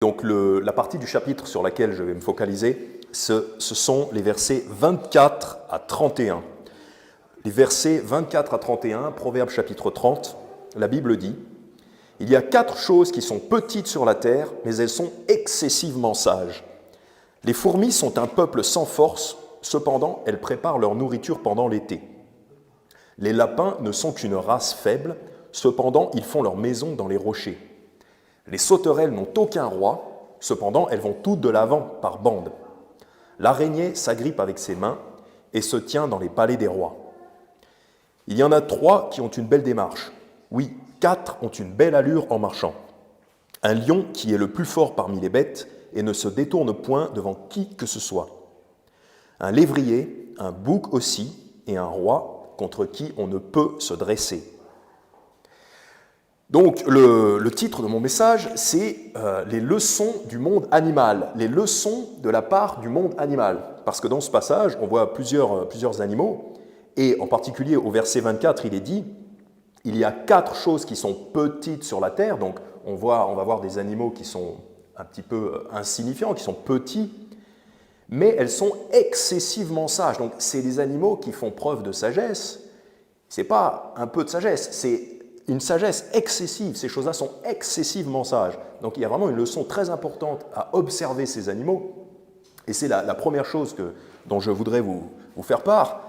Donc la partie du chapitre sur laquelle je vais me focaliser, ce sont les versets 24 à 31. Les versets 24 à 31, Proverbe chapitre 30, la Bible dit « Il y a 4 choses qui sont petites sur la terre, mais elles sont excessivement sages. Les fourmis sont un peuple sans force, cependant elles préparent leur nourriture pendant l'été. Les lapins ne sont qu'une race faible, cependant ils font leur maison dans les rochers. Les sauterelles n'ont aucun roi, cependant elles vont toutes de l'avant par bandes. L'araignée s'agrippe avec ses mains et se tient dans les palais des rois. Il y en a 3 qui ont une belle démarche. Oui, 4 ont une belle allure en marchant. Un lion qui est le plus fort parmi les bêtes et ne se détourne point devant qui que ce soit. Un lévrier, un bouc aussi, et un roi contre qui on ne peut se dresser. » Donc le titre de mon message, c'est les leçons du monde animal, les leçons de la part du monde animal. Parce que dans ce passage, on voit plusieurs animaux, et en particulier au verset 24, il est dit « Il y a 4 choses qui sont petites sur la terre », donc on va voir des animaux qui sont un petit peu insignifiants, qui sont petits, mais elles sont excessivement sages. Donc c'est des animaux qui font preuve de sagesse, ce n'est pas un peu de sagesse, c'est une sagesse excessive, ces choses-là sont excessivement sages. Donc il y a vraiment une leçon très importante à observer ces animaux, et c'est la première chose dont je voudrais vous faire part,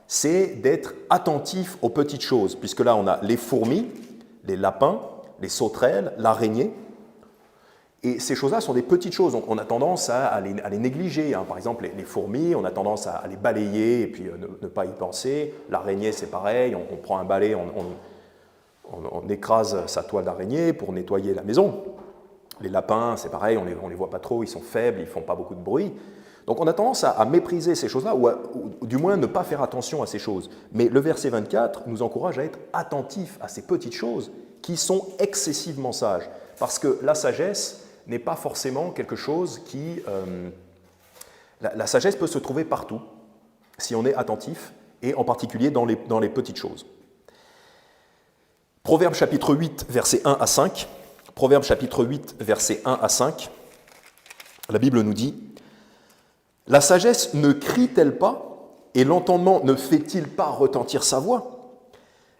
c'est d'être attentif aux petites choses, puisque là on a les fourmis, les lapins, les sauterelles, l'araignée, et ces choses-là sont des petites choses, donc on a tendance à les négliger. Par exemple, les fourmis, on a tendance à les balayer et puis ne pas y penser. L'araignée, c'est pareil, on prend un balai, on écrase sa toile d'araignée pour nettoyer la maison. Les lapins, c'est pareil, on les voit pas trop, ils sont faibles, ils font pas beaucoup de bruit. Donc on a tendance à mépriser ces choses-là, ou du moins ne pas faire attention à ces choses. Mais le verset 24 nous encourage à être attentifs à ces petites choses qui sont excessivement sages. Parce que la sagesse n'est pas forcément quelque chose qui... la sagesse peut se trouver partout, si on est attentif, et en particulier dans les petites choses. Proverbe chapitre 8, versets 1 à 5. Proverbe chapitre 8, versets 1 à 5. La Bible nous dit « La sagesse ne crie-t-elle pas, et l'entendement ne fait-il pas retentir sa voix?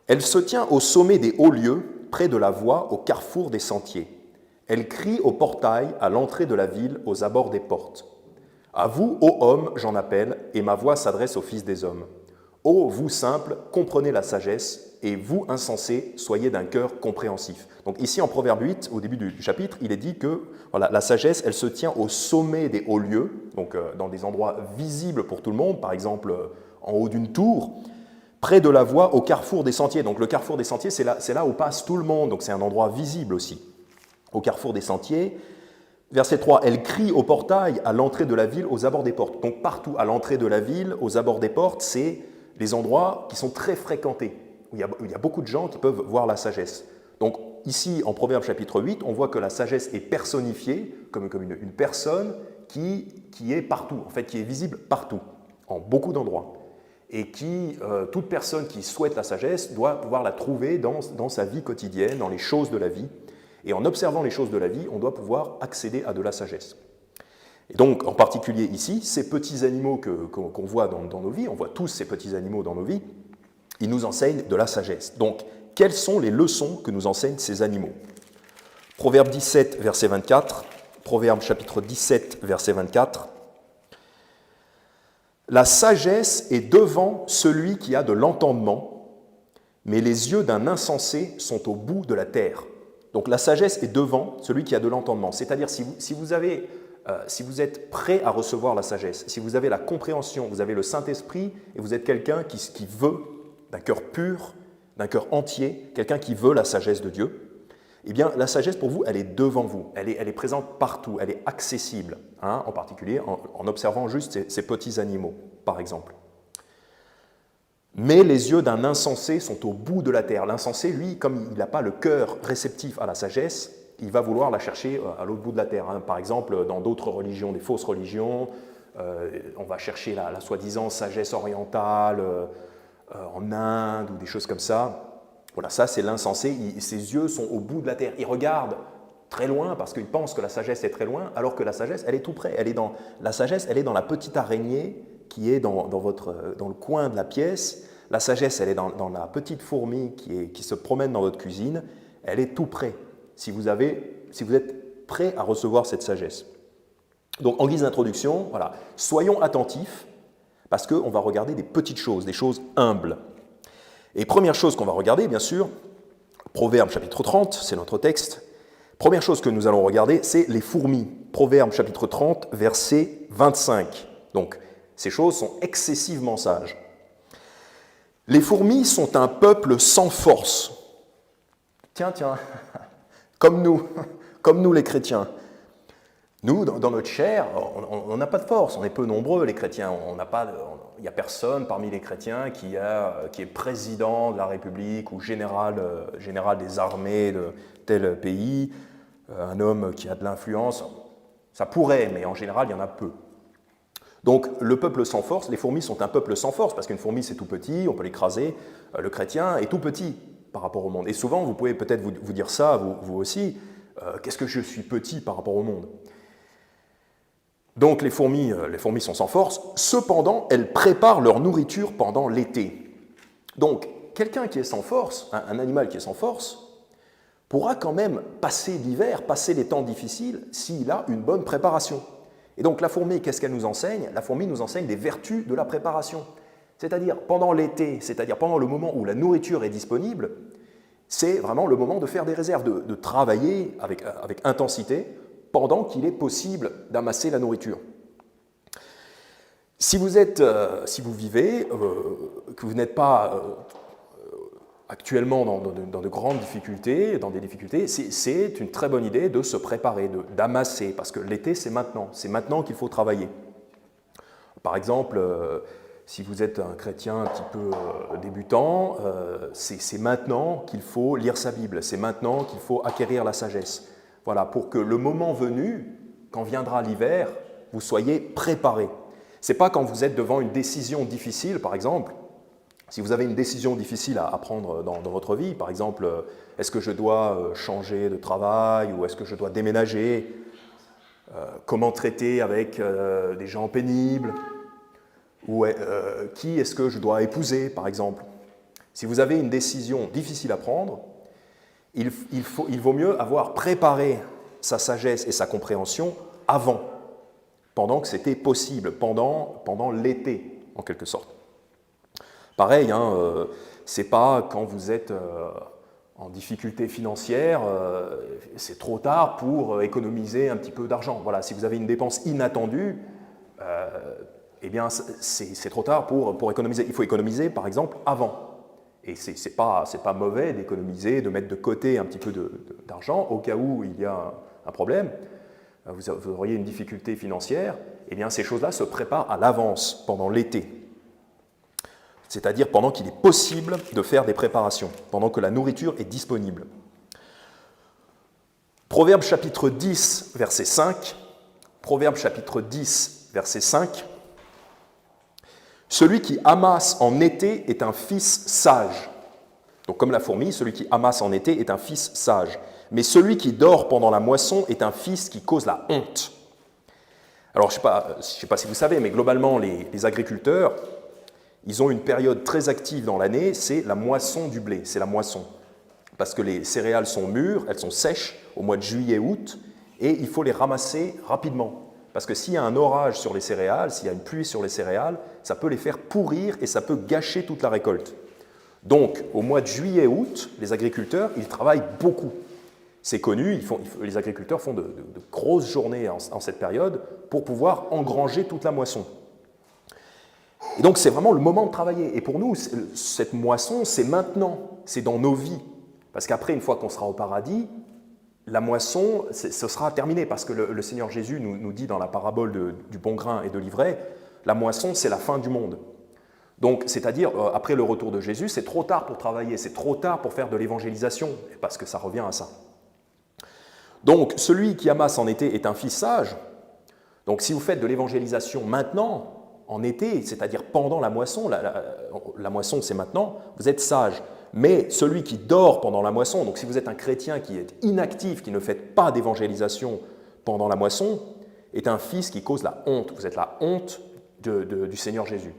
Elle se tient au sommet des hauts lieux, près de la voie, au carrefour des sentiers. Elle crie au portail, à l'entrée de la ville, aux abords des portes. À vous, ô hommes, j'en appelle, et ma voix s'adresse aux fils des hommes. Ô vous simples, comprenez la sagesse, et vous insensés, soyez d'un cœur compréhensif. » Donc ici, en Proverbe 8, au début du chapitre, il est dit que voilà, la sagesse, elle se tient au sommet des hauts lieux, donc dans des endroits visibles pour tout le monde, par exemple en haut d'une tour, près de la voie, au carrefour des sentiers. Donc le carrefour des sentiers, c'est là où passe tout le monde, donc c'est un endroit visible aussi. Au carrefour des sentiers. Verset 3, elle crie au portail, à l'entrée de la ville, aux abords des portes. Donc partout, à l'entrée de la ville, aux abords des portes, c'est les endroits qui sont très fréquentés, où il y a beaucoup de gens qui peuvent voir la sagesse. Donc ici, en Proverbe chapitre 8, on voit que la sagesse est personnifiée comme une personne qui est partout, en fait, qui est visible partout, en beaucoup d'endroits. Et toute personne qui souhaite la sagesse doit pouvoir la trouver dans sa vie quotidienne, dans les choses de la vie. Et en observant les choses de la vie, on doit pouvoir accéder à de la sagesse. Et donc, en particulier ici, ces petits animaux qu'on voit dans nos vies, on voit tous ces petits animaux dans nos vies, ils nous enseignent de la sagesse. Donc, quelles sont les leçons que nous enseignent ces animaux? Proverbe 17, verset 24. Proverbe chapitre 17, verset 24. « La sagesse est devant celui qui a de l'entendement, mais les yeux d'un insensé sont au bout de la terre. » Donc la sagesse est devant celui qui a de l'entendement. C'est-à-dire si vous êtes prêt à recevoir la sagesse, si vous avez la compréhension, vous avez le Saint-Esprit et vous êtes quelqu'un qui veut, d'un cœur pur, d'un cœur entier, quelqu'un qui veut la sagesse de Dieu, eh bien la sagesse pour vous, elle est devant vous, elle est présente partout, elle est accessible, en particulier en observant juste ces petits animaux, par exemple. Mais les yeux d'un insensé sont au bout de la terre. L'insensé, lui, comme il n'a pas le cœur réceptif à la sagesse, il va vouloir la chercher à l'autre bout de la terre. Par exemple, dans d'autres religions, des fausses religions, on va chercher la soi-disant sagesse orientale en Inde ou des choses comme ça. Voilà, ça c'est l'insensé, ses yeux sont au bout de la terre. Il regarde très loin parce qu'ils pensent que la sagesse est très loin, alors que la sagesse, elle est tout près. La sagesse, elle est dans la petite araignée qui est dans le coin de la pièce. La sagesse, elle est dans la petite fourmi qui se promène dans votre cuisine. Elle est tout près, si vous êtes prêt à recevoir cette sagesse. Donc, en guise d'introduction, voilà, soyons attentifs, parce qu'on va regarder des petites choses, des choses humbles. Et première chose qu'on va regarder, bien sûr, Proverbe chapitre 30, c'est notre texte. Première chose que nous allons regarder, c'est les fourmis. Proverbe chapitre 30, verset 25. Donc, ces choses sont excessivement sages. Les fourmis sont un peuple sans force. Tiens, comme nous les chrétiens. Nous, dans notre chair, on n'a pas de force, on est peu nombreux les chrétiens, il n'y a personne parmi les chrétiens qui est président de la République ou général des armées de tel pays, un homme qui a de l'influence. Ça pourrait, mais en général, il y en a peu. Donc le peuple sans force, les fourmis sont un peuple sans force, parce qu'une fourmi c'est tout petit, on peut l'écraser, le chrétien est tout petit par rapport au monde. Et souvent, vous pouvez peut-être vous dire ça, vous aussi, qu'est-ce que je suis petit par rapport au monde ? Donc les fourmis sont sans force, cependant elles préparent leur nourriture pendant l'été. Donc quelqu'un qui est sans force, un animal qui est sans force, pourra quand même passer l'hiver, passer les temps difficiles s'il a une bonne préparation. Et donc la fourmi, qu'est-ce qu'elle nous enseigne ? La fourmi nous enseigne des vertus de la préparation. C'est-à-dire pendant l'été, c'est-à-dire pendant le moment où la nourriture est disponible, c'est vraiment le moment de faire des réserves, de travailler avec intensité, pendant qu'il est possible d'amasser la nourriture. Si vous vivez, que vous n'êtes pas actuellement dans de grandes difficultés, dans des difficultés, c'est une très bonne idée de se préparer, d'amasser, parce que l'été c'est maintenant qu'il faut travailler. Par exemple, si vous êtes un chrétien un petit peu débutant, c'est maintenant qu'il faut lire sa Bible, c'est maintenant qu'il faut acquérir la sagesse. Voilà, pour que le moment venu, quand viendra l'hiver, vous soyez préparés. Ce n'est pas quand vous êtes devant une décision difficile, par exemple, si vous avez une décision difficile à prendre dans votre vie, par exemple, est-ce que je dois changer de travail ou est-ce que je dois déménager, comment traiter avec des gens pénibles, ou qui est-ce que je dois épouser, par exemple. Si vous avez une décision difficile à prendre, il vaut mieux avoir préparé sa sagesse et sa compréhension avant, pendant que c'était possible, pendant l'été, en quelque sorte. Pareil, c'est pas quand vous êtes en difficulté financière, c'est trop tard pour économiser un petit peu d'argent. Voilà, si vous avez une dépense inattendue, eh bien c'est trop tard pour économiser. Il faut économiser, par exemple, avant. Et ce n'est pas mauvais d'économiser, de mettre de côté un petit peu d'argent au cas où il y a un problème, vous auriez une difficulté financière, eh bien ces choses-là se préparent à l'avance pendant l'été. C'est-à-dire pendant qu'il est possible de faire des préparations, pendant que la nourriture est disponible. Proverbe chapitre 10, verset 5. Proverbe chapitre 10, verset 5. Celui qui amasse en été est un fils sage. Donc comme la fourmi, celui qui amasse en été est un fils sage. Mais celui qui dort pendant la moisson est un fils qui cause la honte. Alors je ne sais pas si vous savez, mais globalement les agriculteurs, ils ont une période très active dans l'année, c'est la moisson du blé, c'est la moisson. Parce que les céréales sont mûres, elles sont sèches au mois de juillet-août, et il faut les ramasser rapidement. Parce que s'il y a un orage sur les céréales, s'il y a une pluie sur les céréales, ça peut les faire pourrir et ça peut gâcher toute la récolte. Donc, au mois de juillet-août, les agriculteurs, ils travaillent beaucoup. C'est connu, les agriculteurs font de grosses journées en cette période pour pouvoir engranger toute la moisson. Et donc, c'est vraiment le moment de travailler. Et pour nous, cette moisson, c'est maintenant, c'est dans nos vies. Parce qu'après, une fois qu'on sera au paradis, la moisson, ce sera terminé, parce que le Seigneur Jésus nous dit dans la parabole du bon grain et de l'ivraie, la moisson, c'est la fin du monde. Donc, c'est-à-dire, après le retour de Jésus, c'est trop tard pour travailler, c'est trop tard pour faire de l'évangélisation, parce que ça revient à ça. Donc, celui qui amasse en été est un fils sage. Donc, si vous faites de l'évangélisation maintenant, en été, c'est-à-dire pendant la moisson, la moisson c'est maintenant, vous êtes sage. Mais celui qui dort pendant la moisson, donc si vous êtes un chrétien qui est inactif, qui ne fait pas d'évangélisation pendant la moisson, est un fils qui cause la honte. Vous êtes la honte du Seigneur Jésus.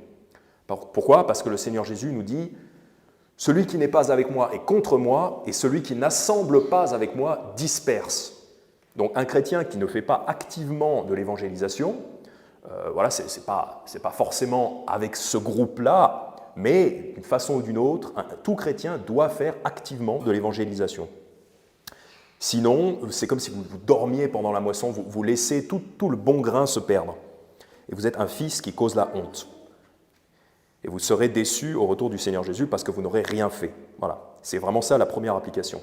Pourquoi? Parce que le Seigneur Jésus nous dit « Celui qui n'est pas avec moi est contre moi, et celui qui n'assemble pas avec moi disperse. » Donc un chrétien qui ne fait pas activement de l'évangélisation, voilà, ce n'est pas forcément avec ce groupe-là, mais d'une façon ou d'une autre, tout chrétien doit faire activement de l'évangélisation. Sinon, c'est comme si vous dormiez pendant la moisson, vous laissez tout le bon grain se perdre. Et vous êtes un fils qui cause la honte. Et vous serez déçus au retour du Seigneur Jésus parce que vous n'aurez rien fait. Voilà, c'est vraiment ça la première application.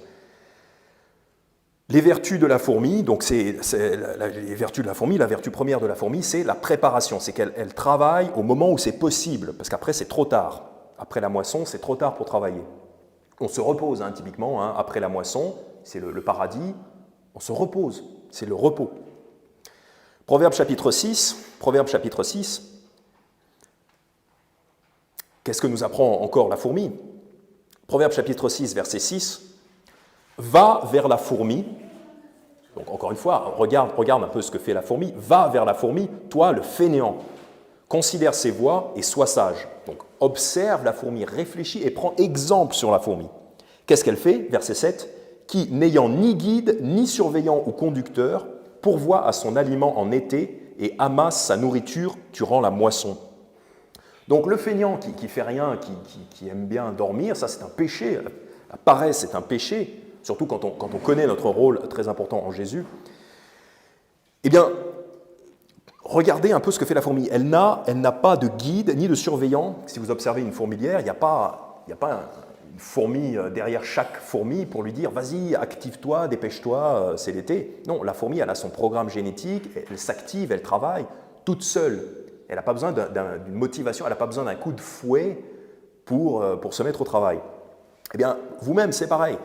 Les vertus de la fourmi, donc les vertus de la fourmi, la vertu première de la fourmi, c'est la préparation, c'est qu'elle travaille au moment où c'est possible, parce qu'après c'est trop tard. Après la moisson, c'est trop tard pour travailler. On se repose typiquement, après la moisson, c'est le paradis, on se repose, c'est le repos. Proverbe chapitre 6, qu'est-ce que nous apprend encore la fourmi? Proverbe chapitre 6, verset 6, « Va vers la fourmi », donc encore une fois, regarde un peu ce que fait la fourmi, « Va vers la fourmi, toi le fainéant, considère ses voies et sois sage. » Donc observe la fourmi, réfléchis et prends exemple sur la fourmi. Qu'est-ce qu'elle fait? Verset 7, « Qui, n'ayant ni guide, ni surveillant ou conducteur, pourvoit à son aliment en été et amasse sa nourriture durant la moisson. » Donc le feignant qui fait rien, qui aime bien dormir, ça c'est un péché. La paresse c'est un péché, surtout quand on connaît notre rôle très important en Jésus. Eh bien, regardez un peu ce que fait la fourmi. Elle n'a pas de guide ni de surveillant. Si vous observez une fourmilière, il n'y a pas une fourmi derrière chaque fourmi pour lui dire « Vas-y, active-toi, dépêche-toi, c'est l'été ». Non, la fourmi, elle a son programme génétique, elle s'active, elle travaille toute seule. Elle n'a pas besoin d'une motivation, elle n'a pas besoin d'un coup de fouet pour se mettre au travail. Eh bien, vous-même, c'est pareil.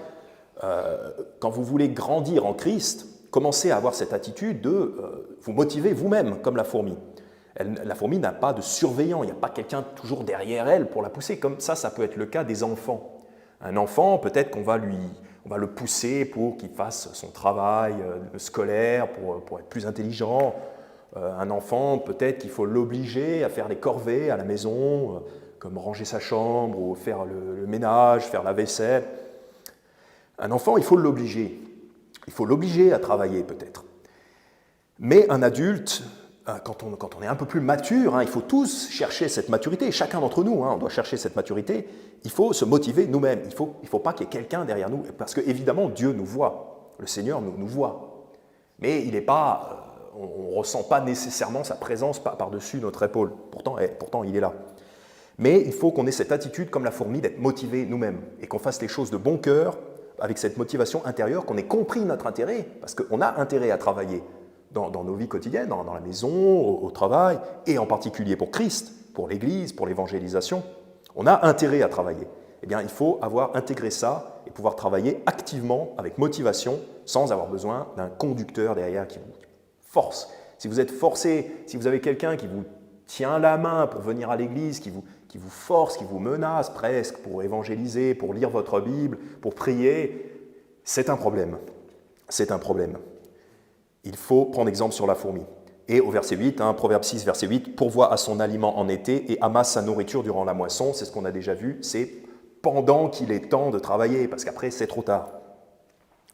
Quand vous voulez grandir en Christ, commencez à avoir cette attitude de vous motiver vous-même, comme la fourmi. La fourmi n'a pas de surveillant, il n'y a pas quelqu'un toujours derrière elle pour la pousser. Comme ça peut être le cas des enfants. Un enfant, peut-être qu'on va le pousser pour qu'il fasse son travail scolaire, pour être plus intelligent. Un enfant, peut-être qu'il faut l'obliger à faire des corvées à la maison, comme ranger sa chambre ou faire le ménage, faire la vaisselle. Un enfant, il faut l'obliger. Il faut l'obliger à travailler peut-être. Mais un adulte, quand on est un peu plus mature, il faut tous chercher cette maturité, chacun d'entre nous, on doit chercher cette maturité, il faut se motiver nous-mêmes, il faut pas qu'il y ait quelqu'un derrière nous, parce qu'évidemment Dieu nous voit, le Seigneur nous voit, mais il n'est pas... On ne ressent pas nécessairement sa présence par-dessus notre épaule. Pourtant, il est là. Mais il faut qu'on ait cette attitude, comme la fourmi, d'être motivé nous-mêmes et qu'on fasse les choses de bon cœur, avec cette motivation intérieure, qu'on ait compris notre intérêt, parce qu'on a intérêt à travailler dans nos vies quotidiennes, dans la maison, au travail, et en particulier pour Christ, pour l'Église, pour l'évangélisation. On a intérêt à travailler. Eh bien, il faut avoir intégré ça et pouvoir travailler activement, avec motivation, sans avoir besoin d'un conducteur derrière qui vous force. Si vous êtes forcé, si vous avez quelqu'un qui vous tient la main pour venir à l'église, qui vous force, qui vous menace presque pour évangéliser, pour lire votre Bible, pour prier, c'est un problème. C'est un problème. Il faut prendre exemple sur la fourmi. Et au verset 8, Proverbe 6, verset 8, « Pourvoit à son aliment en été et amasse sa nourriture durant la moisson », c'est ce qu'on a déjà vu, c'est pendant qu'il est temps de travailler, parce qu'après c'est trop tard.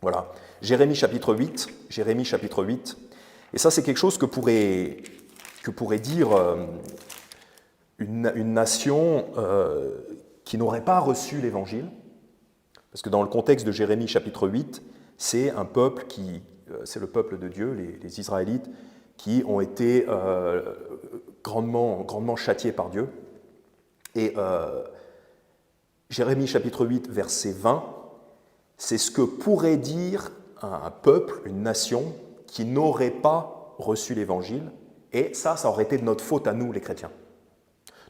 Voilà. Jérémie chapitre 8, et ça, c'est quelque chose que pourrait dire une nation qui n'aurait pas reçu l'Évangile. Parce que dans le contexte de Jérémie chapitre 8, c'est un peuple c'est le peuple de Dieu, les Israélites, qui ont été grandement châtiés par Dieu. Et Jérémie chapitre 8, verset 20, c'est ce que pourrait dire un peuple, une nation, qui n'auraient pas reçu l'Évangile, et ça aurait été de notre faute à nous, les chrétiens.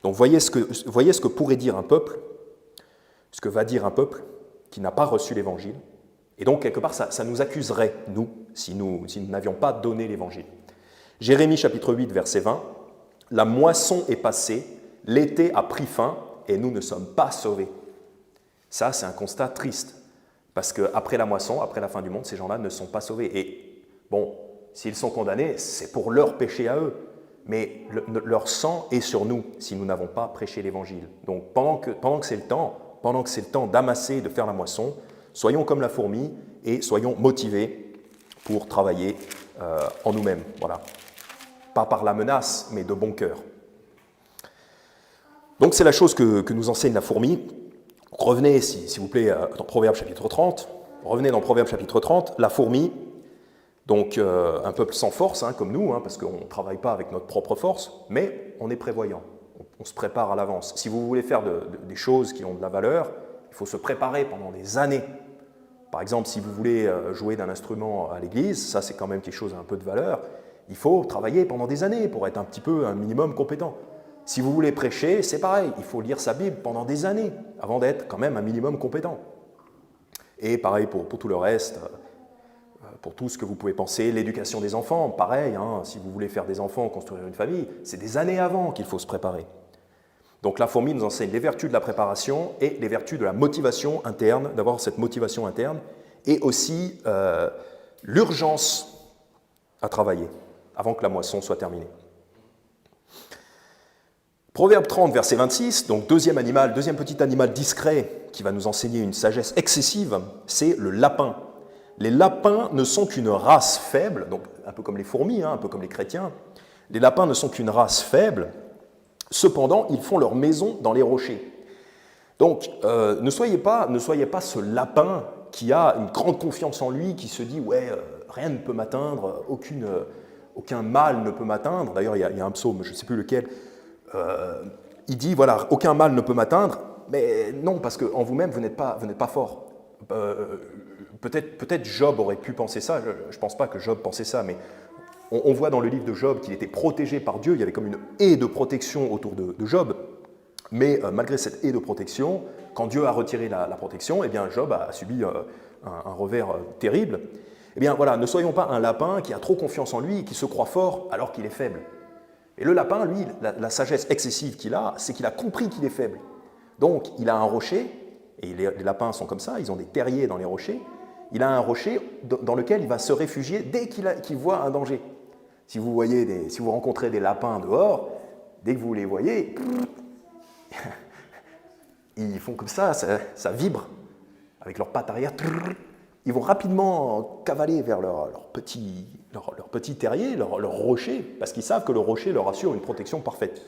Donc voyez ce que pourrait dire un peuple, ce que va dire un peuple qui n'a pas reçu l'Évangile, et donc quelque part ça nous accuserait, nous, si nous n'avions pas donné l'Évangile. Jérémie chapitre 8, verset 20, « La moisson est passée, l'été a pris fin, et nous ne sommes pas sauvés. » Ça, c'est un constat triste. Parce qu'après la moisson, après la fin du monde, ces gens-là ne sont pas sauvés. Et bon, s'ils sont condamnés, c'est pour leur péché à eux. Mais leur sang est sur nous si nous n'avons pas prêché l'Évangile. Donc pendant que c'est le temps d'amasser, de faire la moisson, soyons comme la fourmi et soyons motivés pour travailler en nous-mêmes. Voilà. Pas par la menace, mais de bon cœur. Donc c'est la chose que nous enseigne la fourmi. Revenez, s'il vous plaît, dans Proverbe chapitre 30. Revenez dans Proverbe chapitre 30, la fourmi, donc un peuple sans force, comme nous, parce qu'on ne travaille pas avec notre propre force, mais on est prévoyant, on se prépare à l'avance. Si vous voulez faire des choses qui ont de la valeur, il faut se préparer pendant des années. Par exemple, si vous voulez jouer d'un instrument à l'église, ça c'est quand même quelque chose un peu de valeur, il faut travailler pendant des années pour être un minimum compétent. Si vous voulez prêcher, c'est pareil, il faut lire sa Bible pendant des années avant d'être quand même un minimum compétent. Et pareil pour tout le reste, pour tout ce que vous pouvez penser, l'éducation des enfants, pareil, si vous voulez faire des enfants, construire une famille, c'est des années avant qu'il faut se préparer. Donc la fourmi nous enseigne les vertus de la préparation et les vertus de la motivation interne, d'avoir cette motivation interne, et aussi l'urgence à travailler avant que la moisson soit terminée. Proverbe 30, verset 26, donc deuxième petit animal discret qui va nous enseigner une sagesse excessive, c'est le lapin. Les lapins ne sont qu'une race faible, donc un peu comme les fourmis, un peu comme les chrétiens. Les lapins ne sont qu'une race faible, cependant ils font leur maison dans les rochers. Donc ne soyez pas ce lapin qui a une grande confiance en lui, qui se dit « ouais, rien ne peut m'atteindre, aucun mal ne peut m'atteindre ». D'ailleurs il y a un psaume, je ne sais plus lequel, il dit, voilà, aucun mal ne peut m'atteindre, mais non, parce qu'en vous-même, vous n'êtes pas fort. Peut-être Job aurait pu penser ça, je ne pense pas que Job pensait ça, mais on voit dans le livre de Job qu'il était protégé par Dieu, il y avait comme une haie de protection autour de Job, mais malgré cette haie de protection, quand Dieu a retiré la protection, eh bien Job a subi un revers terrible. Eh bien voilà, ne soyons pas un lapin qui a trop confiance en lui et qui se croit fort alors qu'il est faible. Et le lapin, lui, la sagesse excessive qu'il a, c'est qu'il a compris qu'il est faible. Donc, il a un rocher, et les lapins sont comme ça, ils ont des terriers dans les rochers, il a un rocher dans lequel il va se réfugier dès qu'il voit un danger. Si vous rencontrez des lapins dehors, dès que vous les voyez, ils font comme ça vibre, avec leurs pattes arrière, ils vont rapidement cavaler vers leur petit terrier, leur rocher, parce qu'ils savent que le rocher leur assure une protection parfaite.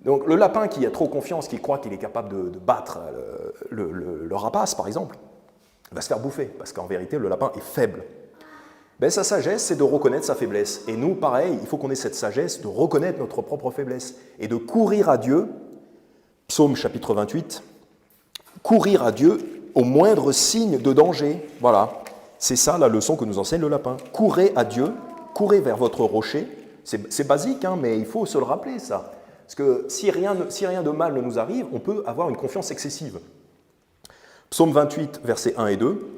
Donc le lapin qui a trop confiance, qui croit qu'il est capable de battre le rapace, par exemple, va se faire bouffer, parce qu'en vérité, le lapin est faible. Ben, sa sagesse, c'est de reconnaître sa faiblesse. Et nous, pareil, il faut qu'on ait cette sagesse de reconnaître notre propre faiblesse et de courir à Dieu, psaume chapitre 28, courir à Dieu au moindre signe de danger. Voilà, c'est ça la leçon que nous enseigne le lapin. Courez à Dieu, courez vers votre rocher. C'est basique, mais il faut se le rappeler, ça. Parce que si rien de mal ne nous arrive, on peut avoir une confiance excessive. Psaume 28, versets 1 et 2.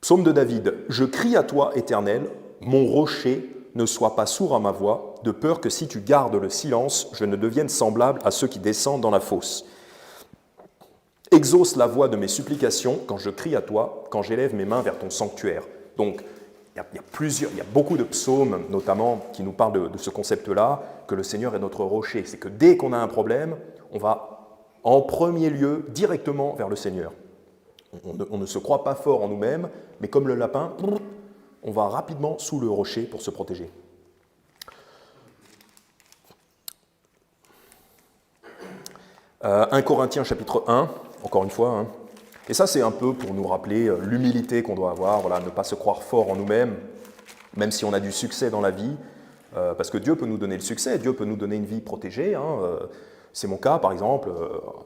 Psaume de David. « Je crie à toi, Éternel, mon rocher, ne sois pas sourd à ma voix, de peur que si tu gardes le silence, je ne devienne semblable à ceux qui descendent dans la fosse. Exauce la voix de mes supplications quand je crie à toi, quand j'élève mes mains vers ton sanctuaire. » Donc, il y a beaucoup de psaumes, notamment, qui nous parlent de ce concept-là, que le Seigneur est notre rocher. C'est que dès qu'on a un problème, on va en premier lieu directement vers le Seigneur. On ne se croit pas fort en nous-mêmes, mais comme le lapin, on va rapidement sous le rocher pour se protéger. « 1 Corinthiens chapitre 1 », encore une fois, et ça c'est un peu pour nous rappeler l'humilité qu'on doit avoir, voilà, ne pas se croire fort en nous-mêmes, même si on a du succès dans la vie, parce que Dieu peut nous donner le succès, Dieu peut nous donner une vie protégée. C'est mon cas, par exemple,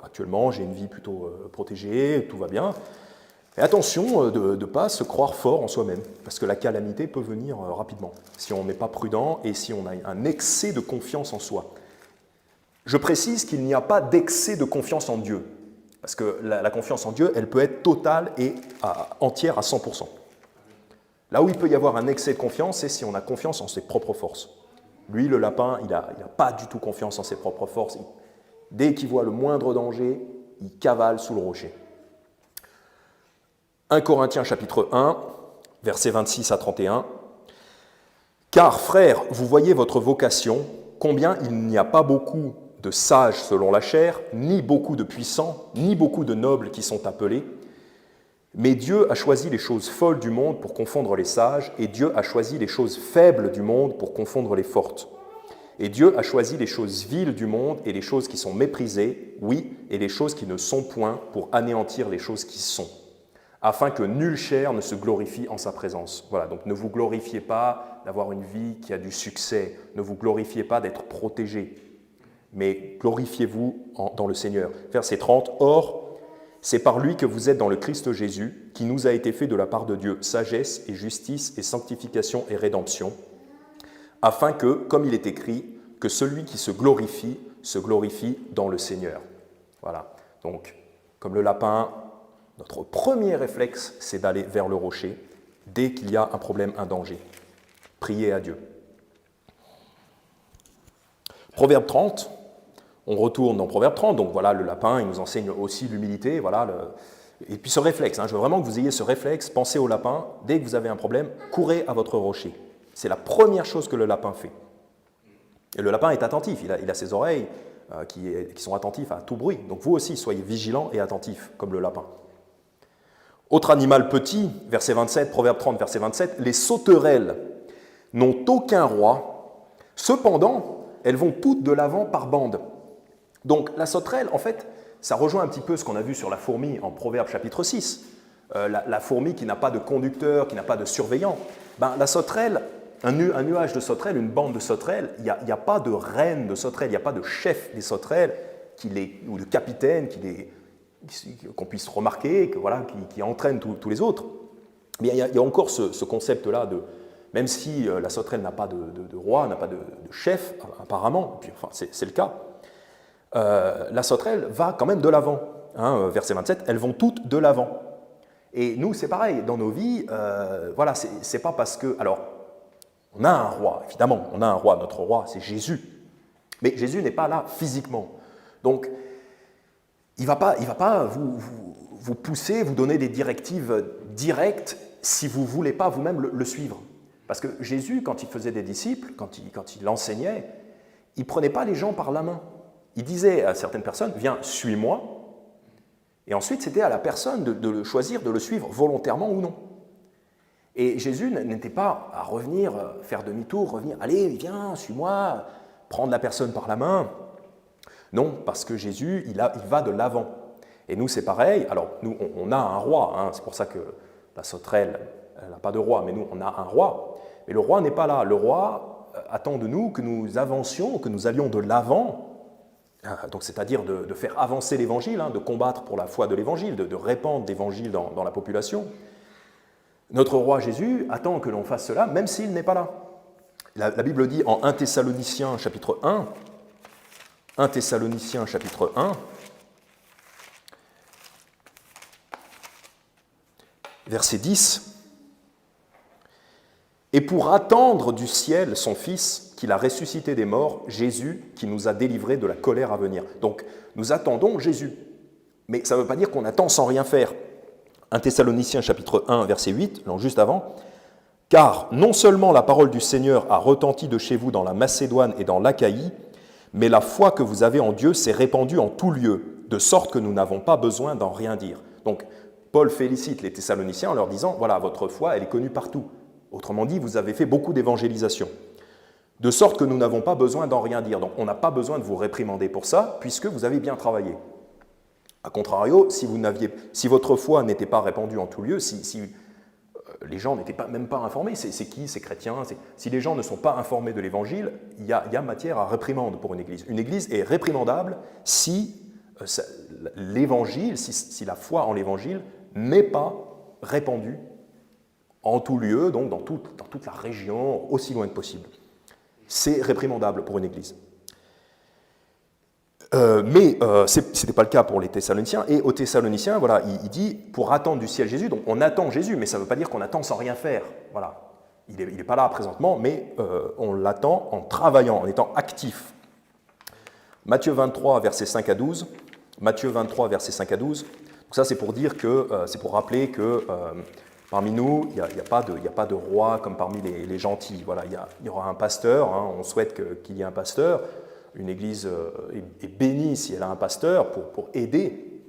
actuellement j'ai une vie plutôt protégée, tout va bien. Et attention de ne pas se croire fort en soi-même, parce que la calamité peut venir rapidement, si on n'est pas prudent et si on a un excès de confiance en soi. Je précise qu'il n'y a pas d'excès de confiance en Dieu, parce que la confiance en Dieu, elle peut être totale et entière à 100%. Là où il peut y avoir un excès de confiance, c'est si on a confiance en ses propres forces. Lui, le lapin, il n'a pas du tout confiance en ses propres forces. Dès qu'il voit le moindre danger, il cavale sous le rocher. 1 Corinthiens chapitre 1, versets 26 à 31. « Car, frères, vous voyez votre vocation, combien il n'y a pas beaucoup de sages selon la chair, ni beaucoup de puissants, ni beaucoup de nobles qui sont appelés. Mais Dieu a choisi les choses folles du monde pour confondre les sages, et Dieu a choisi les choses faibles du monde pour confondre les fortes. Et Dieu a choisi les choses viles du monde et les choses qui sont méprisées, oui, et les choses qui ne sont point, pour anéantir les choses qui sont, afin que nulle chair ne se glorifie en sa présence. » Voilà, donc ne vous glorifiez pas d'avoir une vie qui a du succès, ne vous glorifiez pas d'être protégé, mais glorifiez-vous dans le Seigneur. Verset 30, « Or, c'est par lui que vous êtes dans le Christ Jésus, qui nous a été fait de la part de Dieu, sagesse et justice et sanctification et rédemption, afin que, comme il est écrit, que celui qui se glorifie dans le Seigneur. » Voilà, donc, comme le lapin, notre premier réflexe, c'est d'aller vers le rocher, dès qu'il y a un problème, un danger. Priez à Dieu. Proverbe 30, on retourne dans Proverbe 30, donc voilà, le lapin, il nous enseigne aussi l'humilité, voilà, et puis ce réflexe, je veux vraiment que vous ayez ce réflexe, pensez au lapin, dès que vous avez un problème, courez à votre rocher. C'est la première chose que le lapin fait. Et le lapin est attentif, il a ses oreilles qui sont attentives à tout bruit, donc vous aussi, soyez vigilants et attentifs, comme le lapin. Autre animal petit, verset 27, Proverbe 30, verset 27, « Les sauterelles n'ont aucun roi, cependant, elles vont toutes de l'avant par bande. » Donc la sauterelle, en fait, ça rejoint un petit peu ce qu'on a vu sur la fourmi en Proverbe chapitre 6. La fourmi qui n'a pas de conducteur, qui n'a pas de surveillant. La sauterelle, un nuage de sauterelles, une bande de sauterelles, il n'y a pas de reine de sauterelles, il n'y a pas de chef des sauterelles ou de capitaine qu'on puisse remarquer, qui entraîne tous les autres. Mais il y a encore ce concept-là de, même si la sauterelle n'a pas de roi, n'a pas de chef, apparemment, puis, enfin, c'est le cas, la sauterelle va quand même de l'avant. Verset 27, elles vont toutes de l'avant. Et nous, c'est pareil, dans nos vies, voilà, c'est pas parce que... Alors, on a un roi, évidemment, on a un roi, notre roi, c'est Jésus. Mais Jésus n'est pas là physiquement. Donc, il ne va pas vous pousser, vous donner des directives directes si vous ne voulez pas vous-même le suivre. Parce que Jésus, quand il faisait des disciples, quand il enseignait, il ne prenait pas les gens par la main. Il disait à certaines personnes, « Viens, suis-moi ». Et ensuite, c'était à la personne de choisir de le suivre volontairement ou non. Et Jésus n'était pas à revenir, faire demi-tour, revenir, « Allez, viens, suis-moi », prendre la personne par la main. Non, parce que Jésus, il va de l'avant. Et nous, c'est pareil. Alors, nous, on a un roi. C'est pour ça que la sauterelle, elle n'a pas de roi, mais nous, on a un roi. Mais le roi n'est pas là. Le roi attend de nous que nous avancions, que nous allions de l'avant. Donc, c'est-à-dire de faire avancer l'Évangile, de combattre pour la foi de l'Évangile, de répandre l'Évangile dans la population. Notre roi Jésus attend que l'on fasse cela, même s'il n'est pas là. La Bible dit en 1 Thessaloniciens chapitre 1, 1 Thessaloniciens chapitre 1, verset 10, « Et pour attendre du ciel son Fils, qu'il a ressuscité des morts, Jésus, qui nous a délivrés de la colère à venir. » Donc, nous attendons Jésus. Mais ça ne veut pas dire qu'on attend sans rien faire. 1 Thessaloniciens chapitre 1, verset 8, donc juste avant, « Car non seulement la parole du Seigneur a retenti de chez vous dans la Macédoine et dans l'Achaïe, mais la foi que vous avez en Dieu s'est répandue en tout lieu, de sorte que nous n'avons pas besoin d'en rien dire. » Donc, Paul félicite les Thessaloniciens en leur disant, voilà, votre foi, elle est connue partout. Autrement dit, vous avez fait beaucoup d'évangélisation. De sorte que nous n'avons pas besoin d'en rien dire. Donc, on n'a pas besoin de vous réprimander pour ça, puisque vous avez bien travaillé. A contrario, si votre foi n'était pas répandue en tout lieu, si les gens n'étaient même pas informés, c'est qui ces chrétiens? Si les gens ne sont pas informés de l'Évangile, il y a matière à réprimande pour une Église. Une Église est réprimandable si l'Évangile, si la foi en l'Évangile n'est pas répandue en tout lieu, donc dans toute la région, aussi loin que possible. C'est réprimandable pour une Église. Mais ce n'était pas le cas pour les Thessaloniciens. Et aux Thessaloniciens, voilà, il dit, pour attendre du ciel Jésus, donc on attend Jésus, mais ça ne veut pas dire qu'on attend sans rien faire. Voilà. Il n'est pas là présentement, mais on l'attend en travaillant, en étant actif. Matthieu 23, versets 5 à 12. Matthieu 23, versets 5 à 12. Donc ça, c'est pour dire que, c'est pour rappeler que parmi nous, il n'y a pas de roi comme parmi les gentils. Voilà, il y aura un pasteur, hein, on souhaite qu'il y ait un pasteur. Une église est bénie si elle a un pasteur pour aider,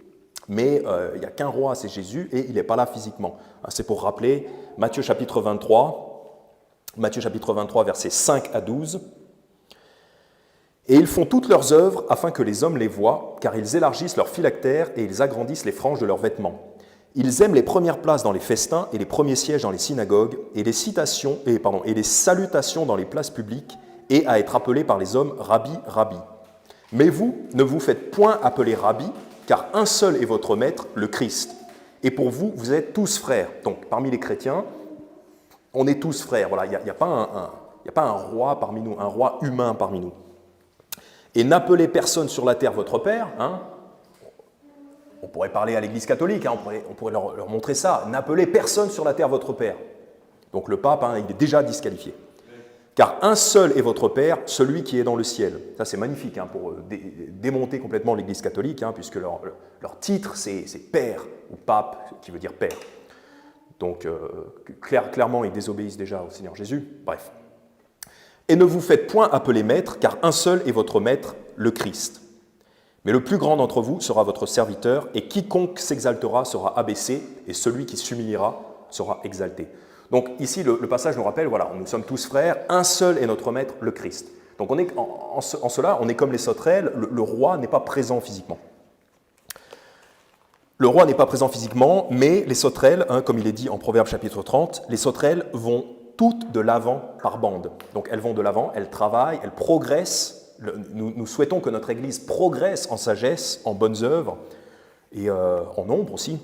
mais il n'y a qu'un roi, c'est Jésus, et il n'est pas là physiquement. C'est pour rappeler Matthieu chapitre 23, versets 5 à 12. Et ils font toutes leurs œuvres afin que les hommes les voient, car ils élargissent leurs phylactères et ils agrandissent les franges de leurs vêtements. Ils aiment les premières places dans les festins et les premiers sièges dans les synagogues et les salutations dans les places publiques et à être appelés par les hommes Rabbi, Rabbi. Mais vous, ne vous faites point appeler Rabbi, car un seul est votre maître, le Christ. Et pour vous, vous êtes tous frères. Donc, parmi les chrétiens, on est tous frères. Voilà, il n'y a pas un roi parmi nous, un roi humain parmi nous. Et n'appelez personne sur la terre votre père. Hein. On pourrait parler à l'Église catholique, hein, on pourrait leur montrer ça. N'appelez personne sur la terre votre père. Donc le pape, hein, il est déjà disqualifié. Car un seul est votre Père, celui qui est dans le ciel. Ça, c'est magnifique hein, pour démonter complètement l'Église catholique, hein, puisque leur titre, c'est Père, ou Pape, qui veut dire Père. Donc, clairement, ils désobéissent déjà au Seigneur Jésus. Bref. Et ne vous faites point appeler maître, car un seul est votre maître, le Christ. Mais le plus grand d'entre vous sera votre serviteur, et quiconque s'exaltera sera abaissé, et celui qui s'humiliera sera exalté. Donc ici, le passage nous rappelle, voilà, nous sommes tous frères, un seul est notre maître, le Christ. Donc on est, en cela, on est comme les sauterelles, le roi n'est pas présent physiquement. Le roi n'est pas présent physiquement, mais les sauterelles, hein, comme il est dit en Proverbe chapitre 30, les sauterelles vont toutes de l'avant par bande. Donc elles vont de l'avant, elles travaillent, elles progressent. Nous souhaitons que notre Église progresse en sagesse, en bonnes œuvres et en nombre aussi,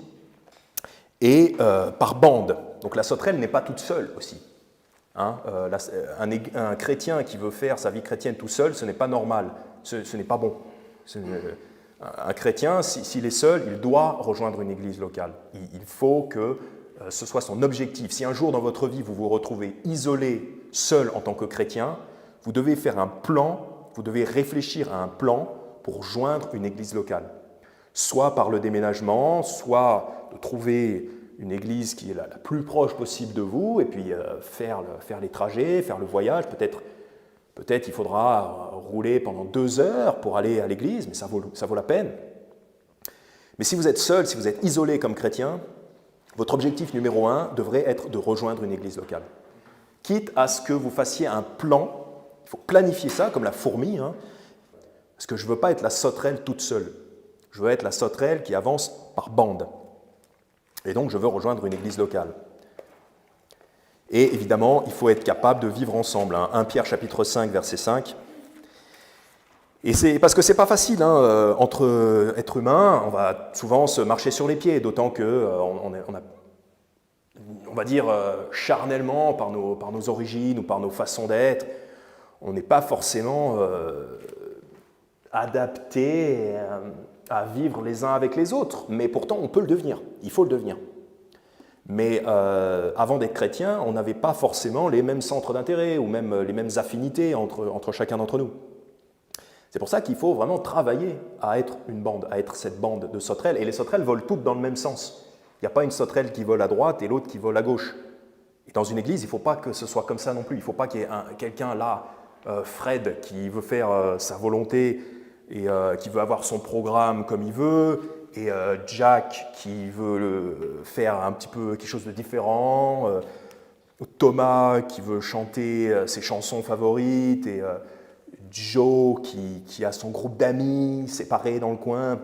et par bande. Donc la sauterelle n'est pas toute seule aussi. Hein, un chrétien qui veut faire sa vie chrétienne tout seul, ce n'est pas normal, ce n'est pas bon. Un chrétien, s'il est seul, il doit rejoindre une église locale. Il faut que ce soit son objectif. Si un jour dans votre vie vous vous retrouvez isolé, seul en tant que chrétien, vous devez faire un plan, vous devez réfléchir à un plan pour joindre une église locale. Soit par le déménagement, soit de trouver une église qui est la plus proche possible de vous, et puis faire les trajets, faire le voyage. Peut-être il faudra rouler pendant 2 heures pour aller à l'église, mais ça vaut la peine. Mais si vous êtes seul, si vous êtes isolé comme chrétien, votre objectif numéro 1 devrait être de rejoindre une église locale. Quitte à ce que vous fassiez un plan, il faut planifier ça comme la fourmi, hein, parce que je ne veux pas être la sauterelle toute seule. Je veux être la sauterelle qui avance par bande. Et donc, je veux rejoindre une église locale. Et évidemment, il faut être capable de vivre ensemble. Hein. 1 Pierre chapitre 5, verset 5. Et c'est parce que c'est pas facile. Hein, entre êtres humains, on va souvent se marcher sur les pieds, d'autant que on va dire charnellement, par nos origines ou par nos façons d'être, on n'est pas forcément adapté à vivre les uns avec les autres, mais pourtant on peut le devenir, il faut le devenir. Mais avant d'être chrétien, on n'avait pas forcément les mêmes centres d'intérêt ou même les mêmes affinités entre chacun d'entre nous. C'est pour ça qu'il faut vraiment travailler à être une bande, à être cette bande de sauterelles, et les sauterelles volent toutes dans le même sens. Il n'y a pas une sauterelle qui vole à droite et l'autre qui vole à gauche. Et dans une église, il ne faut pas que ce soit comme ça non plus, il ne faut pas qu'il y ait quelqu'un là, Fred, qui veut faire sa volonté et qui veut avoir son programme comme il veut, et Jack qui veut faire un petit peu quelque chose de différent, Thomas qui veut chanter ses chansons favorites, et Joe qui a son groupe d'amis séparés dans le coin.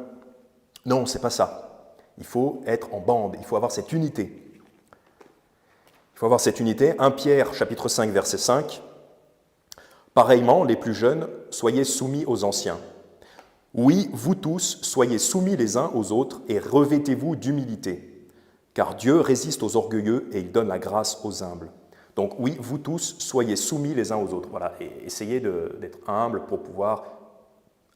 Non, c'est pas ça. Il faut être en bande, il faut avoir cette unité. Il faut avoir cette unité. 1 Pierre chapitre 5, verset 5. Pareillement, les plus jeunes, soyez soumis aux anciens. Oui, vous tous, soyez soumis les uns aux autres et revêtez-vous d'humilité, car Dieu résiste aux orgueilleux et il donne la grâce aux humbles. Donc oui, vous tous, soyez soumis les uns aux autres. Voilà, et essayez d'être humbles pour pouvoir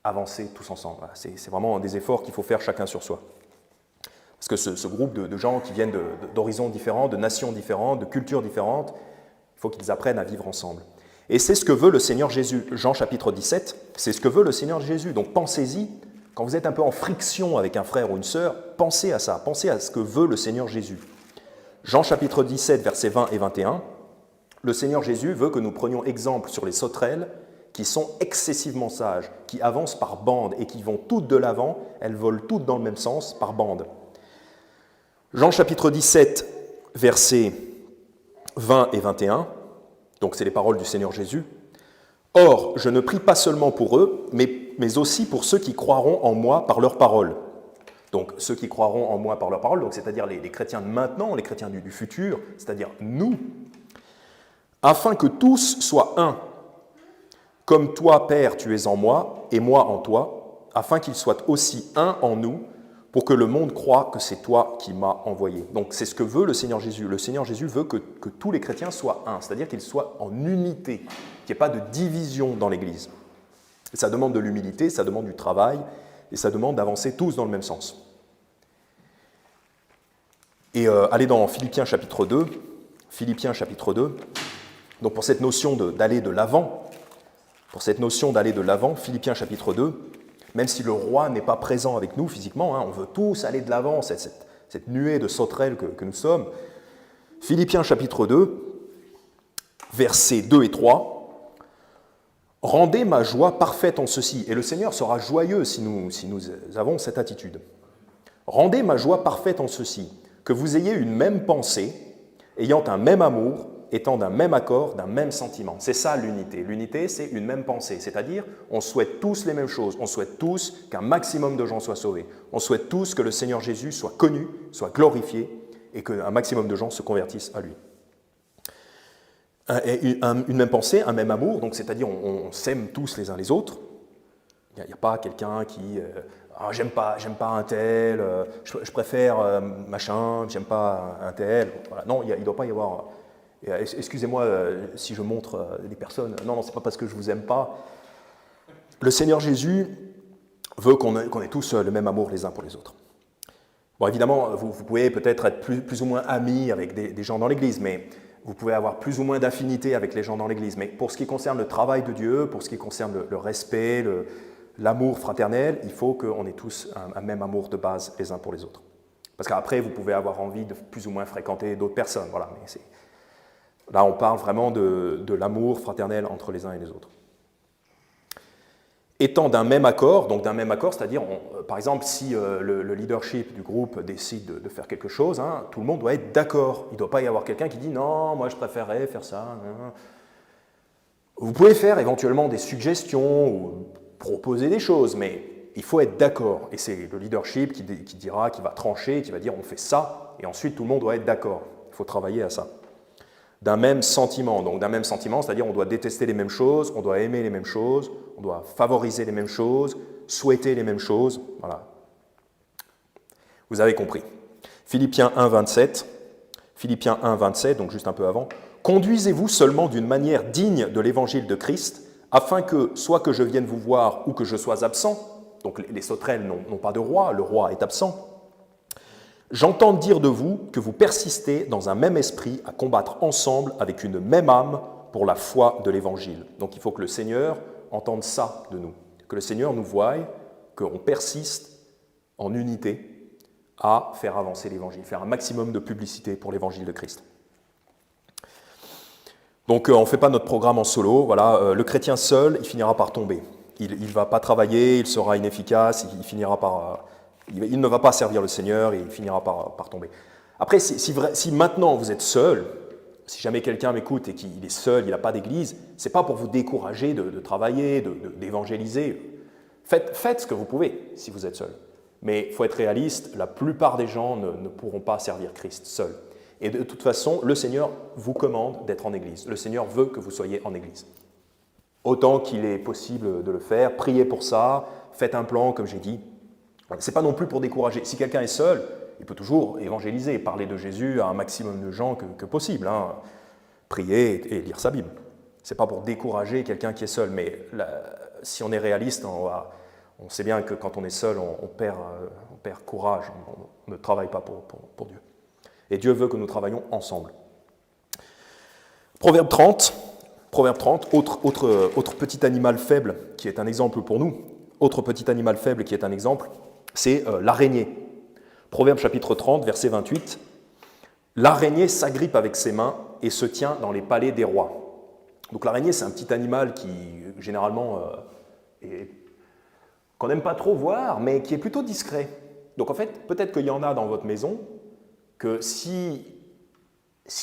avancer tous ensemble. Voilà, c'est vraiment des efforts qu'il faut faire chacun sur soi. Parce que ce groupe de gens qui viennent d'horizons différents, de nations différentes, de cultures différentes, il faut qu'ils apprennent à vivre ensemble. Et c'est ce que veut le Seigneur Jésus. Jean chapitre 17, c'est ce que veut le Seigneur Jésus. Donc pensez-y Quand vous êtes un peu en friction avec un frère ou une sœur, pensez à ça, pensez à ce que veut le Seigneur Jésus. Jean chapitre 17, versets 20 et 21, le Seigneur Jésus veut que nous prenions exemple sur les sauterelles qui sont excessivement sages, qui avancent par bandes et qui vont toutes de l'avant, elles volent toutes dans le même sens, par bandes. Jean chapitre 17, versets 20 et 21, donc c'est les paroles du Seigneur Jésus. « Or, je ne prie pas seulement pour eux, mais aussi pour ceux qui croiront en moi par leur parole. » Donc ceux qui croiront en moi par leur parole, donc c'est-à-dire les chrétiens de maintenant, les chrétiens du futur, c'est-à-dire nous, afin que tous soient un, comme toi, Père, tu es en moi, et moi en toi, afin qu'ils soient aussi un en nous, pour que le monde croie que c'est toi qui m'as envoyé. Donc c'est ce que veut le Seigneur Jésus. Le Seigneur Jésus veut que tous les chrétiens soient un, c'est-à-dire qu'ils soient en unité, qu'il n'y ait pas de division dans l'Église. Et ça demande de l'humilité, ça demande du travail, et ça demande d'avancer tous dans le même sens. Et allez dans Philippiens chapitre 2, donc pour cette notion d'aller de l'avant, Philippiens chapitre 2, même si le roi n'est pas présent avec nous physiquement, on veut tous aller de l'avant, cette nuée de sauterelles que nous sommes. Philippiens chapitre 2, versets 2 et 3, « Rendez ma joie parfaite en ceci », et le Seigneur sera joyeux si nous avons cette attitude. « Rendez ma joie parfaite en ceci, que vous ayez une même pensée, ayant un même amour, étant d'un même accord, d'un même sentiment. » C'est ça l'unité. L'unité, c'est une même pensée, c'est-à-dire on souhaite tous les mêmes choses, on souhaite tous qu'un maximum de gens soient sauvés, on souhaite tous que le Seigneur Jésus soit connu, soit glorifié, et qu'un maximum de gens se convertissent à lui. Une même pensée, un même amour, donc c'est-à-dire on s'aime tous les uns les autres. Il n'y a pas quelqu'un qui j'aime pas un tel, je préfère machin, j'aime pas un tel. Voilà. Non, il ne doit pas y avoir. Excusez-moi si je montre des personnes. Non, c'est pas parce que je vous aime pas. Le Seigneur Jésus veut qu'on ait tous le même amour les uns pour les autres. Bon, évidemment, vous pouvez peut-être être plus ou moins amis avec des gens dans l'Église, mais vous pouvez avoir plus ou moins d'affinité avec les gens dans l'Église. Mais pour ce qui concerne le travail de Dieu, pour ce qui concerne le respect, l'amour fraternel, il faut qu'on ait tous un même amour de base les uns pour les autres. Parce qu'après, vous pouvez avoir envie de plus ou moins fréquenter d'autres personnes. Voilà, mais là, on parle vraiment de l'amour fraternel entre les uns et les autres. Étant d'un même accord, donc d'un même accord, c'est-à-dire, par exemple, si le leadership du groupe décide de faire quelque chose, tout le monde doit être d'accord. Il ne doit pas y avoir quelqu'un qui dit « non, moi je préférerais faire ça ». Vous pouvez faire éventuellement des suggestions ou proposer des choses, mais il faut être d'accord. Et c'est le leadership qui dira, qui va trancher, qui va dire « on fait ça », et ensuite tout le monde doit être d'accord. Il faut travailler à ça. D'un même sentiment, donc d'un même sentiment, c'est-à-dire on doit détester les mêmes choses, on doit aimer les mêmes choses, on doit favoriser les mêmes choses, souhaiter les mêmes choses, voilà. Vous avez compris. Philippiens 1, 27, donc juste un peu avant. « Conduisez-vous seulement d'une manière digne de l'évangile de Christ, afin que, soit que je vienne vous voir ou que je sois absent, donc les sauterelles n'ont pas de roi, le roi est absent, j'entends dire de vous que vous persistez dans un même esprit à combattre ensemble avec une même âme pour la foi de l'Évangile. » Donc il faut que le Seigneur entende ça de nous, que le Seigneur nous voie, qu'on persiste en unité à faire avancer l'Évangile, faire un maximum de publicité pour l'Évangile de Christ. Donc on ne fait pas notre programme en solo, voilà, le chrétien seul, il finira par tomber. Il ne va pas travailler, il sera inefficace, il ne va pas servir le Seigneur et il finira par tomber. Après, si maintenant vous êtes seul, si jamais quelqu'un m'écoute et qu'il est seul, il n'a pas d'église, ce n'est pas pour vous décourager de travailler, d'évangéliser. Faites ce que vous pouvez si vous êtes seul. Mais il faut être réaliste, la plupart des gens ne pourront pas servir Christ seuls. Et de toute façon, le Seigneur vous commande d'être en église. Le Seigneur veut que vous soyez en église. Autant qu'il est possible de le faire, priez pour ça, faites un plan, comme j'ai dit. Ce n'est pas non plus pour décourager. Si quelqu'un est seul, il peut toujours évangéliser, parler de Jésus à un maximum de gens que possible. Prier et lire sa Bible. Ce n'est pas pour décourager quelqu'un qui est seul. Mais si on est réaliste, on sait bien que quand on est seul, on perd courage. On ne travaille pas pour Dieu. Et Dieu veut que nous travaillions ensemble. Proverbe 30, autre petit animal faible qui est un exemple pour nous. Autre petit animal faible qui est un exemple, c'est l'araignée. Proverbe chapitre 30, verset 28. L'araignée s'agrippe avec ses mains et se tient dans les palais des rois. Donc l'araignée, c'est un petit animal qui, généralement, qu'on n'aime pas trop voir, mais qui est plutôt discret. Donc en fait, peut-être qu'il y en a dans votre maison, que si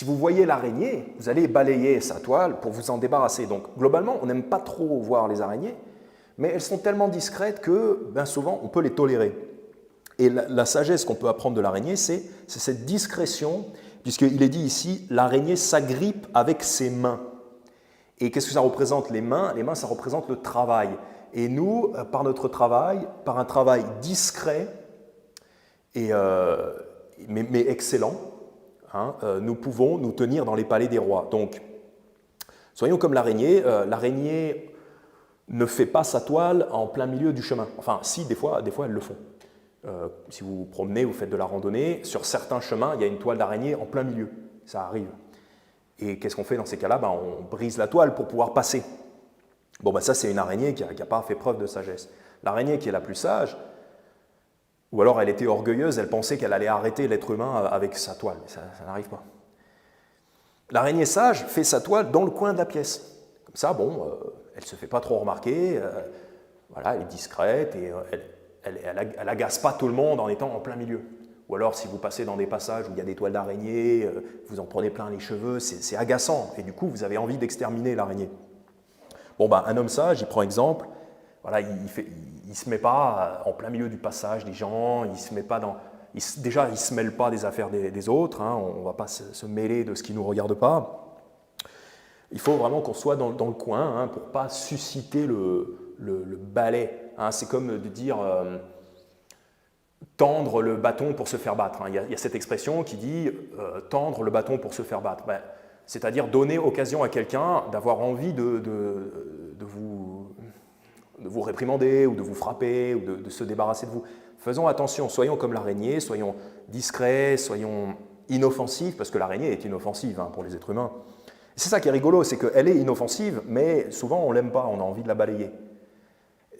vous voyez l'araignée, vous allez balayer sa toile pour vous en débarrasser. Donc globalement, on n'aime pas trop voir les araignées, mais elles sont tellement discrètes que bien souvent, on peut les tolérer. Et la sagesse qu'on peut apprendre de l'araignée, c'est cette discrétion, puisqu'il est dit ici, l'araignée s'agrippe avec ses mains. Et qu'est-ce que ça représente, les mains? Les mains, ça représente le travail. Et nous, par notre travail, par un travail discret, mais excellent, nous pouvons nous tenir dans les palais des rois. Donc, soyons comme l'araignée. L'araignée ne fait pas sa toile en plein milieu du chemin. Enfin, si, des fois elles le font. Si vous vous promenez, vous faites de la randonnée, sur certains chemins, il y a une toile d'araignée en plein milieu. Ça arrive. Et qu'est-ce qu'on fait dans ces cas-là? On brise la toile pour pouvoir passer. Bon, ça, c'est une araignée qui n'a pas fait preuve de sagesse. L'araignée qui est la plus sage, ou alors elle était orgueilleuse, elle pensait qu'elle allait arrêter l'être humain avec sa toile, mais ça n'arrive pas. L'araignée sage fait sa toile dans le coin de la pièce. Comme ça, elle ne se fait pas trop remarquer, voilà, elle est discrète et elle agace pas tout le monde en étant en plein milieu. Ou alors, si vous passez dans des passages où il y a des toiles d'araignée, vous en prenez plein les cheveux, c'est agaçant, et du coup, vous avez envie d'exterminer l'araignée. Un homme sage, il prend exemple, voilà, il ne se met pas en plein milieu du passage des gens, il se met pas déjà, il ne se mêle pas des affaires des autres, on ne va pas se mêler de ce qui ne nous regarde pas. Il faut vraiment qu'on soit dans le coin pour ne pas susciter le balai. C'est comme de dire tendre le bâton pour se faire battre. Il y a cette expression qui dit tendre le bâton pour se faire battre. C'est-à-dire donner occasion à quelqu'un d'avoir envie de vous réprimander ou de vous frapper ou de se débarrasser de vous. Faisons attention, soyons comme l'araignée, soyons discrets, soyons inoffensifs, parce que l'araignée est inoffensive pour les êtres humains. C'est ça qui est rigolo, c'est qu'elle est inoffensive, mais souvent on ne l'aime pas, on a envie de la balayer.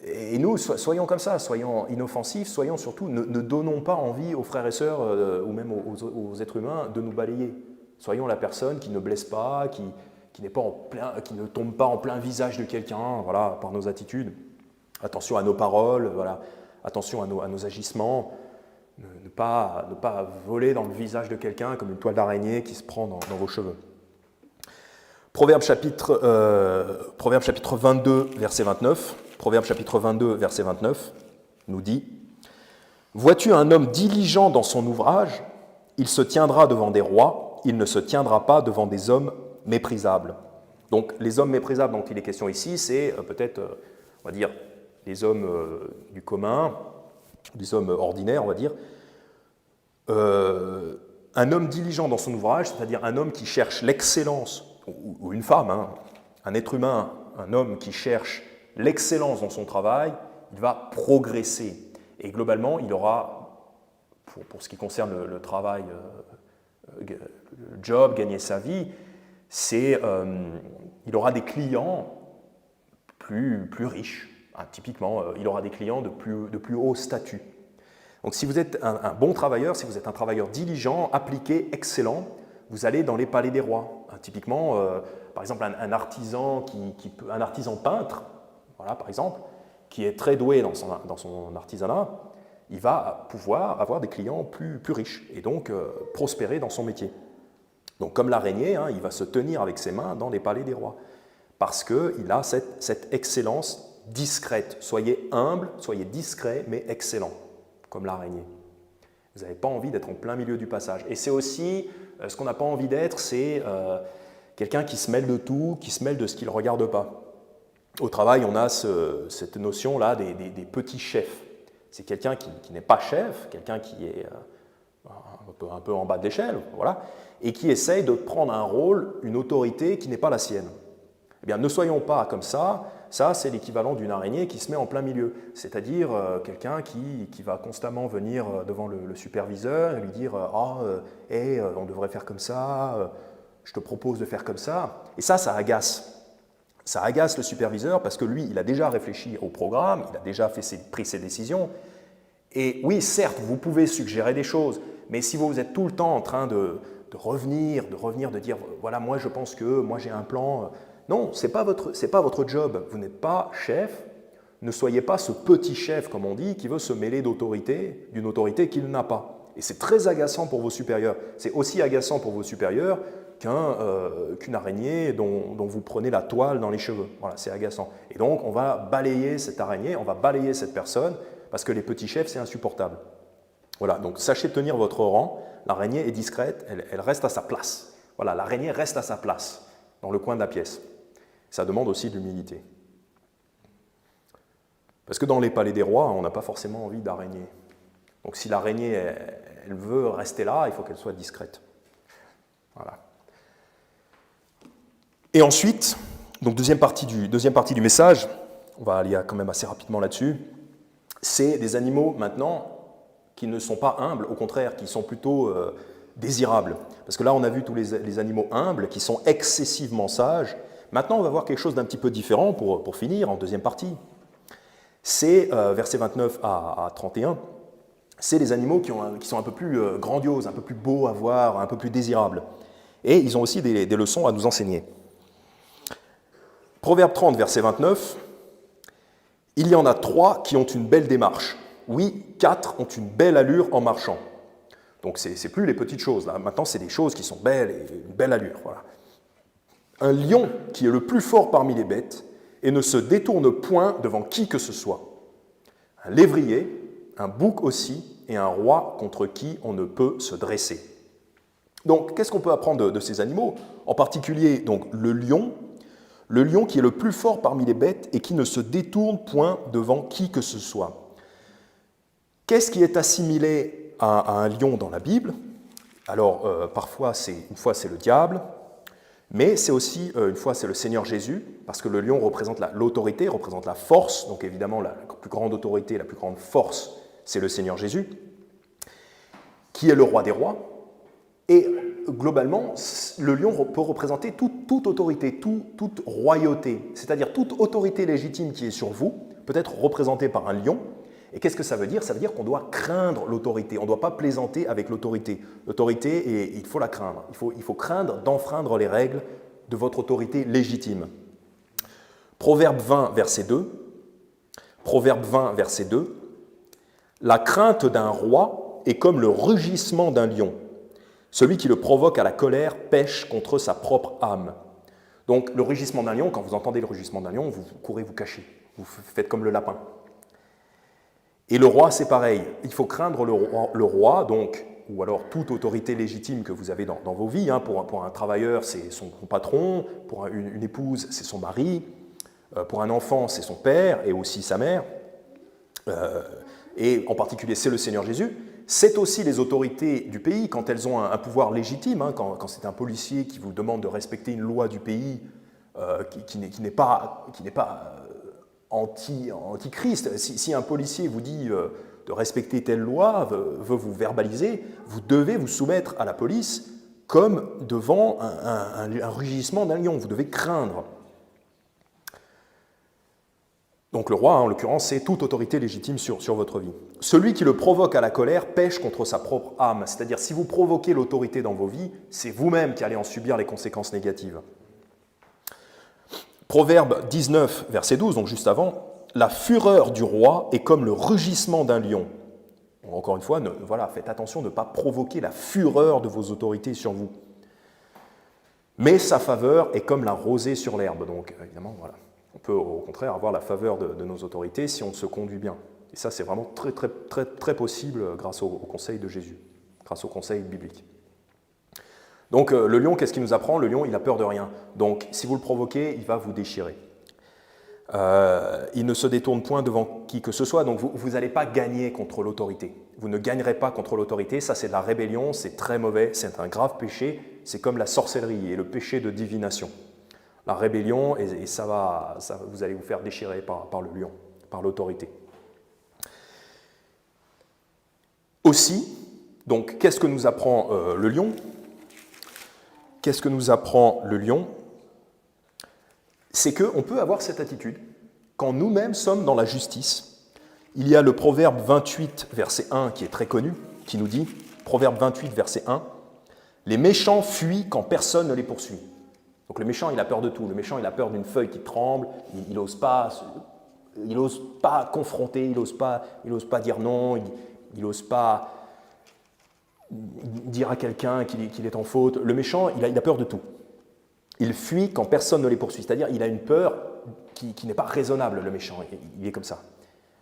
Et nous, soyons comme ça, soyons inoffensifs, soyons surtout, ne donnons pas envie aux frères et sœurs ou même aux êtres humains de nous balayer. Soyons la personne qui ne blesse pas, qui ne tombe pas en plein visage de quelqu'un, voilà, par nos attitudes. Attention à nos paroles, voilà, attention à nos agissements. Ne pas voler dans le visage de quelqu'un comme une toile d'araignée qui se prend dans vos cheveux. Proverbe chapitre 22, verset 29. Proverbe chapitre 22, verset 29 nous dit « Vois-tu un homme diligent dans son ouvrage? Il se tiendra devant des rois, il ne se tiendra pas devant des hommes méprisables. » Donc les hommes méprisables dont il est question ici, c'est peut-être, on va dire, les hommes du commun, des hommes ordinaires, on va dire. Un homme diligent dans son ouvrage, c'est-à-dire un homme qui cherche l'excellence, ou une femme, un être humain, un homme qui cherche l'excellence dans son travail, il va progresser. Et globalement, il aura, pour ce qui concerne le travail, le job, gagner sa vie, il aura des clients plus riches. Typiquement, il aura des clients de plus haut statut. Donc si vous êtes un bon travailleur, si vous êtes un travailleur diligent, appliqué, excellent, vous allez dans les palais des rois. Typiquement, par exemple, un artisan un artisan peintre, voilà, par exemple, qui est très doué dans son artisanat, il va pouvoir avoir des clients plus riches et donc prospérer dans son métier. Donc comme l'araignée, il va se tenir avec ses mains dans les palais des rois parce qu'il a cette excellence discrète. Soyez humble, soyez discret, mais excellent, comme l'araignée. Vous n'avez pas envie d'être en plein milieu du passage. Et c'est aussi, ce qu'on n'a pas envie d'être, c'est quelqu'un qui se mêle de tout, qui se mêle de ce qu'il ne regarde pas. Au travail, on a cette notion-là des petits chefs. C'est quelqu'un qui n'est pas chef, quelqu'un qui est un peu en bas de l'échelle, voilà, et qui essaye de prendre un rôle, une autorité qui n'est pas la sienne. Eh bien, ne soyons pas comme ça. Ça, c'est l'équivalent d'une araignée qui se met en plein milieu, c'est-à-dire quelqu'un qui va constamment venir devant le superviseur et lui dire « on devrait faire comme ça, je te propose de faire comme ça ». Et ça agace. Ça agace le superviseur parce que lui, il a déjà réfléchi au programme, il a déjà pris ses décisions. Et oui, certes, vous pouvez suggérer des choses, mais si vous êtes tout le temps en train de revenir, de dire « voilà, moi je pense que, moi j'ai un plan », non, ce n'est pas votre job. Vous n'êtes pas chef, ne soyez pas ce petit chef, comme on dit, qui veut se mêler d'une autorité qu'il n'a pas. Et c'est très agaçant pour vos supérieurs. C'est aussi agaçant pour vos supérieurs qu'une araignée dont vous prenez la toile dans les cheveux. Voilà, c'est agaçant. Et donc, on va balayer cette araignée, on va balayer cette personne, parce que les petits chefs, c'est insupportable. Voilà, donc sachez tenir votre rang. L'araignée est discrète, elle reste à sa place. Voilà, l'araignée reste à sa place, dans le coin de la pièce. Ça demande aussi de l'humilité. Parce que dans les palais des rois, on n'a pas forcément envie d'araignée. Donc si l'araignée, elle veut rester là, il faut qu'elle soit discrète. Voilà. Et ensuite, donc deuxième partie du message, on va aller quand même assez rapidement là-dessus, c'est des animaux maintenant qui ne sont pas humbles, au contraire, qui sont plutôt désirables. Parce que là, on a vu tous les animaux humbles qui sont excessivement sages. Maintenant, on va voir quelque chose d'un petit peu différent pour finir, en deuxième partie. C'est, versets 29 à 31, c'est les animaux qui sont un peu plus grandioses, un peu plus beaux à voir, un peu plus désirables. Et ils ont aussi des leçons à nous enseigner. Proverbe 30, verset 29, « Il y en a 3 qui ont une belle démarche. Oui, 4 ont une belle allure en marchant. » Donc, ce n'est plus les petites choses. Là. Maintenant, c'est des choses qui sont belles et une belle allure. Voilà. Un lion qui est le plus fort parmi les bêtes et ne se détourne point devant qui que ce soit. Un lévrier, un bouc aussi, et un roi contre qui on ne peut se dresser. Donc, qu'est-ce qu'on peut apprendre de ces animaux? En particulier, donc, le lion qui est le plus fort parmi les bêtes et qui ne se détourne point devant qui que ce soit. Qu'est-ce qui est assimilé à un lion dans la Bible? Alors, parfois, une fois, c'est le diable, mais c'est aussi, une fois, c'est le Seigneur Jésus, parce que le lion représente l'autorité, représente la force, donc évidemment, la plus grande autorité, la plus grande force, c'est le Seigneur Jésus, qui est le roi des rois. Et globalement, le lion peut représenter toute autorité, toute royauté, c'est-à-dire toute autorité légitime qui est sur vous, peut être représentée par un lion. Et qu'est-ce que ça veut dire? Ça veut dire qu'on doit craindre l'autorité, on ne doit pas plaisanter avec l'autorité. L'autorité, il faut la craindre, il faut craindre d'enfreindre les règles de votre autorité légitime. Proverbe 20, verset 2. Proverbe 20, verset 2. « La crainte d'un roi est comme le rugissement d'un lion. Celui qui le provoque à la colère pèche contre sa propre âme. » Donc le rugissement d'un lion, quand vous entendez le rugissement d'un lion, vous courez vous cacher, vous faites comme le lapin. Et le roi, c'est pareil, il faut craindre le roi, donc, ou alors toute autorité légitime que vous avez dans vos vies. Hein. Pour un travailleur, c'est son patron, pour une épouse, c'est son mari, pour un enfant, c'est son père et aussi sa mère, et en particulier, c'est le Seigneur Jésus. C'est aussi les autorités du pays, quand elles ont un pouvoir légitime, hein, quand c'est un policier qui vous demande de respecter une loi du pays qui n'est pas anti-Christ. Si un policier vous dit de respecter telle loi, veut vous verbaliser, vous devez vous soumettre à la police comme devant un rugissement d'un lion. Vous devez craindre. Donc le roi, en l'occurrence, c'est toute autorité légitime sur votre vie. Celui qui le provoque à la colère pèche contre sa propre âme. C'est-à-dire, si vous provoquez l'autorité dans vos vies, c'est vous-même qui allez en subir les conséquences négatives. Proverbe 19, verset 12, donc juste avant, « La fureur du roi est comme le rugissement d'un lion. » Encore une fois, faites attention de ne pas provoquer la fureur de vos autorités sur vous. « Mais sa faveur est comme la rosée sur l'herbe. » Donc, évidemment, voilà. On peut au contraire avoir la faveur de nos autorités si on se conduit bien. Et ça, c'est vraiment très, très, très, très possible grâce au conseil de Jésus, grâce au conseil biblique. Donc le lion, qu'est-ce qu'il nous apprend? Le lion, il a peur de rien. Donc si vous le provoquez, il va vous déchirer. Il ne se détourne point devant qui que ce soit, donc vous n'allez pas gagner contre l'autorité. Vous ne gagnerez pas contre l'autorité, ça c'est de la rébellion, c'est très mauvais, c'est un grave péché, c'est comme la sorcellerie et le péché de divination. La rébellion, et vous allez vous faire déchirer par le lion, par l'autorité. Aussi, donc, qu'est-ce que nous apprend le lion? Qu'est-ce que nous apprend le lion? c'est qu'on peut avoir cette attitude quand nous-mêmes sommes dans la justice. Il y a le Proverbe 28, verset 1, qui est très connu, qui nous dit, Proverbe 28, verset 1, « Les méchants fuient quand personne ne les poursuit. » Donc le méchant, il a peur de tout. Le méchant, il a peur d'une feuille qui tremble, il n'ose pas confronter, il n'ose pas dire non, il n'ose pas dire à quelqu'un qu'il est en faute. Le méchant, il a peur de tout. Il fuit quand personne ne les poursuit. C'est-à-dire, il a une peur qui n'est pas raisonnable, le méchant. Il est comme ça.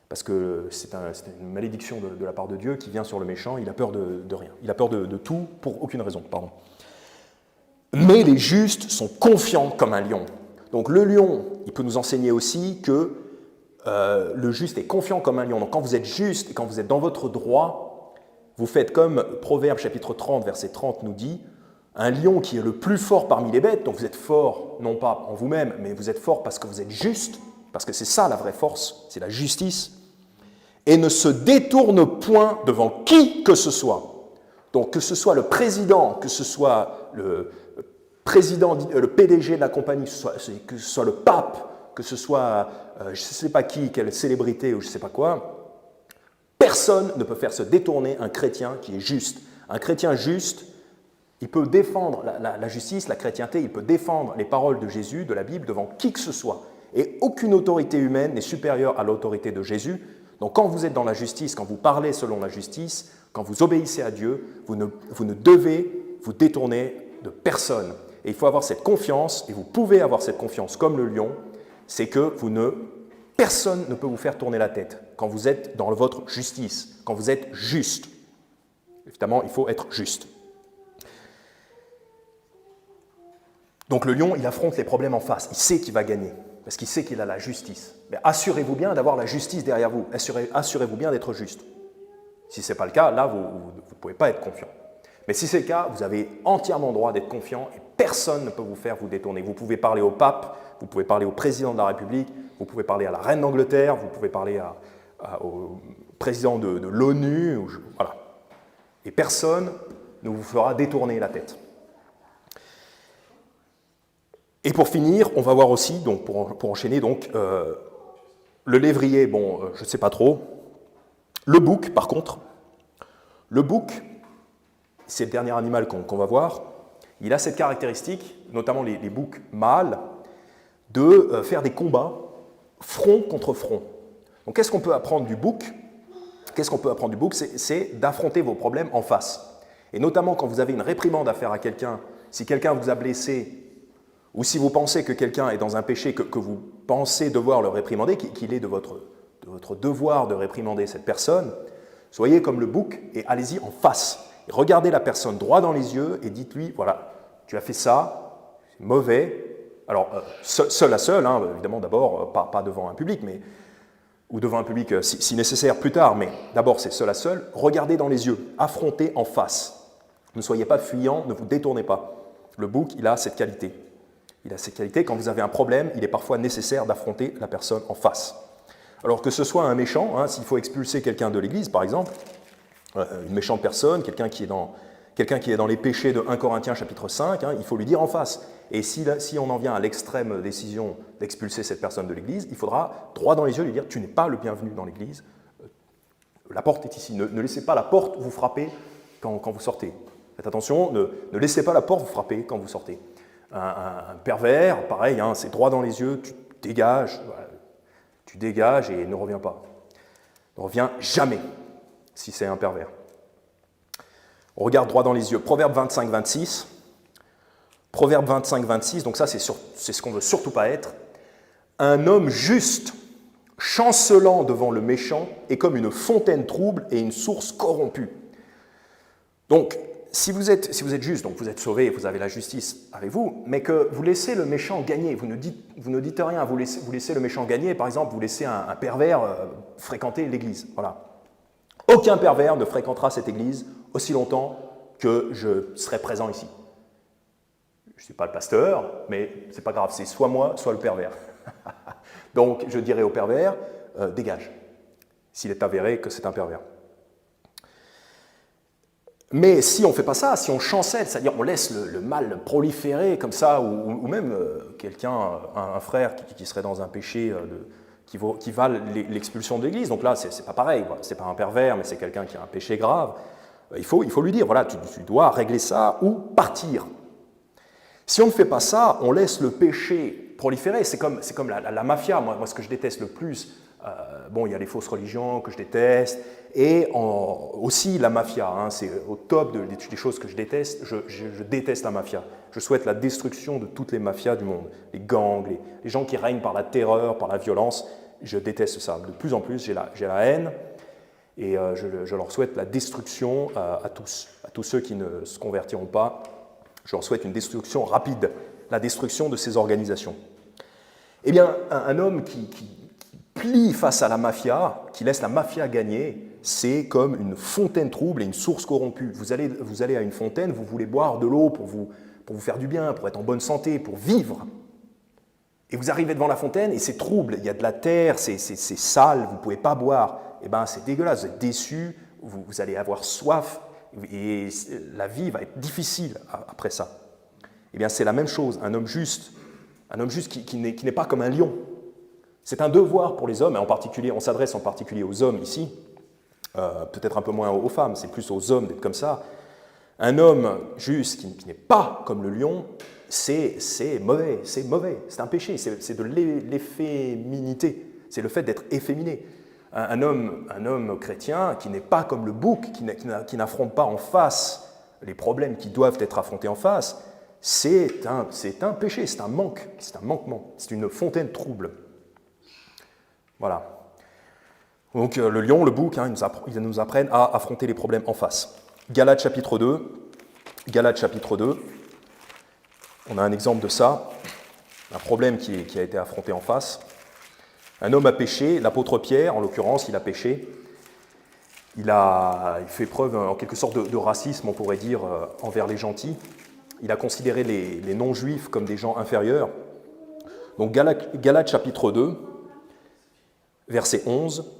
Parce que c'est une malédiction de la part de Dieu qui vient sur le méchant. Il a peur de rien. Il a peur de tout pour aucune raison. Pardon. Mais les justes sont confiants comme un lion. Donc le lion, il peut nous enseigner aussi que le juste est confiant comme un lion. Donc quand vous êtes juste et quand vous êtes dans votre droit, vous faites comme Proverbe chapitre 30, verset 30 nous dit, un lion qui est le plus fort parmi les bêtes, donc vous êtes fort non pas en vous-même, mais vous êtes fort parce que vous êtes juste, parce que c'est ça la vraie force, c'est la justice, et ne se détourne point devant qui que ce soit. Donc que ce soit le président, que ce soit le PDG de la compagnie, que ce soit le pape, que ce soit je ne sais pas qui, quelle célébrité ou je ne sais pas quoi, personne ne peut faire se détourner un chrétien qui est juste. Un chrétien juste, il peut défendre la justice, la chrétienté, il peut défendre les paroles de Jésus, de la Bible, devant qui que ce soit. Et aucune autorité humaine n'est supérieure à l'autorité de Jésus. Donc quand vous êtes dans la justice, quand vous parlez selon la justice, quand vous obéissez à Dieu, vous ne devez vous détourner de personne. Et il faut avoir cette confiance, et vous pouvez avoir cette confiance comme le lion, c'est que personne ne peut vous faire tourner la tête quand vous êtes dans votre justice, quand vous êtes juste. Évidemment, il faut être juste. Donc le lion, il affronte les problèmes en face, il sait qu'il va gagner, parce qu'il sait qu'il a la justice. Mais assurez-vous bien d'avoir la justice derrière vous, assurez-vous bien d'être juste. Si ce n'est pas le cas, là, vous ne pouvez pas être confiant. Mais si c'est le cas, vous avez entièrement droit d'être confiant et personne ne peut vous faire vous détourner. Vous pouvez parler au pape, vous pouvez parler au président de la République, vous pouvez parler à la reine d'Angleterre, vous pouvez parler au président de l'ONU, voilà. Et personne ne vous fera détourner la tête. Et pour finir, on va voir aussi, donc pour enchaîner, donc, le lévrier, bon, je ne sais pas trop. Le bouc, par contre, le bouc, c'est le dernier animal qu'on va voir, il a cette caractéristique, notamment les boucs mâles, de faire des combats front contre front. Donc qu'est-ce qu'on peut apprendre du bouc ? C'est d'affronter vos problèmes en face. Et notamment quand vous avez une réprimande à faire à quelqu'un, si quelqu'un vous a blessé, ou si vous pensez que quelqu'un est dans un péché que vous pensez devoir le réprimander, qu'il est de votre devoir de réprimander cette personne, soyez comme le bouc et allez-y en face. Et regardez la personne droit dans les yeux et dites-lui, voilà, tu as fait ça, c'est mauvais. Alors, seul à seul, hein, évidemment d'abord, pas devant un public, ou devant un public si nécessaire plus tard, mais d'abord c'est seul à seul. Regardez dans les yeux, affrontez en face. Ne soyez pas fuyant, ne vous détournez pas. Le bouc, il a cette qualité. Il a cette qualité, quand vous avez un problème, il est parfois nécessaire d'affronter la personne en face. Alors que ce soit un méchant, hein, s'il faut expulser quelqu'un de l'Église, par exemple, une méchante personne, quelqu'un qui est dans les péchés de 1 Corinthiens chapitre 5, hein, il faut lui dire en face. Et si on en vient à l'extrême décision d'expulser cette personne de l'Église, il faudra droit dans les yeux lui dire « tu n'es pas le bienvenu dans l'Église, la porte est ici, ne laissez pas la porte vous frapper quand vous sortez. Faites attention, ne laissez pas la porte vous frapper quand vous sortez. » Un pervers, pareil, hein, c'est droit dans les yeux, tu dégages, voilà, tu dégages et ne reviens pas. Ne reviens jamais si c'est un pervers. On regarde droit dans les yeux. Proverbe 25, 26. Proverbe 25, 26, donc ça c'est ce qu'on ne veut surtout pas être. Un homme juste, chancelant devant le méchant, est comme une fontaine trouble et une source corrompue. Donc, si vous êtes juste, donc vous êtes sauvé, vous avez la justice avec vous, mais que vous laissez le méchant gagner, vous ne dites rien, vous laissez le méchant gagner, par exemple, vous laissez un pervers fréquenter l'église. Voilà. Aucun pervers ne fréquentera cette église aussi longtemps que je serai présent ici. Je ne suis pas le pasteur, mais ce n'est pas grave, c'est soit moi, soit le pervers. Donc je dirai au pervers, dégage, s'il est avéré que c'est un pervers. Mais si on ne fait pas ça, si on chancelle, c'est-à-dire on laisse le mal proliférer comme ça, ou même quelqu'un, un frère qui serait dans un péché qui valent l'expulsion de l'Église. Donc là, c'est pas pareil, voilà. C'est pas un pervers, mais c'est quelqu'un qui a un péché grave. Il faut lui dire, voilà, tu dois régler ça ou partir. Si on ne fait pas ça, on laisse le péché proliférer. C'est comme la mafia. Moi, ce que je déteste le plus, bon, il y a les fausses religions que je déteste, et aussi la mafia. Hein, c'est au top des choses que je déteste. Je déteste la mafia. Je souhaite la destruction de toutes les mafias du monde. Les gangs, les gens qui règnent par la terreur, par la violence. Je déteste ça. De plus en plus, j'ai la haine, et je leur souhaite la destruction à tous ceux qui ne se convertiront pas. Je leur souhaite une destruction rapide, la destruction de ces organisations. Eh bien, un homme qui plie face à la mafia, qui laisse la mafia gagner, c'est comme une fontaine trouble et une source corrompue. Vous allez à une fontaine, vous voulez boire de l'eau pour vous faire du bien, pour être en bonne santé, pour vivre. Et vous arrivez devant la fontaine et c'est trouble, il y a de la terre, c'est sale, vous ne pouvez pas boire. Eh bien, c'est dégueulasse, vous êtes déçu, vous allez avoir soif, et la vie va être difficile après ça. Eh bien, c'est la même chose, un homme juste qui n'est pas comme un lion. C'est un devoir pour les hommes, et en particulier, on s'adresse en particulier aux hommes ici, peut-être un peu moins aux femmes, c'est plus aux hommes d'être comme ça. Un homme juste qui n'est pas comme le lion, c'est mauvais, c'est un péché, c'est de l'efféminité, c'est le fait d'être efféminé. Un homme chrétien qui n'est pas comme le bouc, qui n'affronte pas en face les problèmes qui doivent être affrontés en face, c'est un péché, c'est un manquement, c'est une fontaine trouble. Voilà. Donc le lion, le bouc, hein, ils nous apprennent à affronter les problèmes en face. Galates chapitre 2, on a un exemple de ça, un problème qui a été affronté en face. Un homme a péché, l'apôtre Pierre, en l'occurrence, il a péché. Il fait preuve en quelque sorte de racisme, on pourrait dire, envers les gentils. Il a considéré les non-juifs comme des gens inférieurs. Donc Galates chapitre 2, verset 11,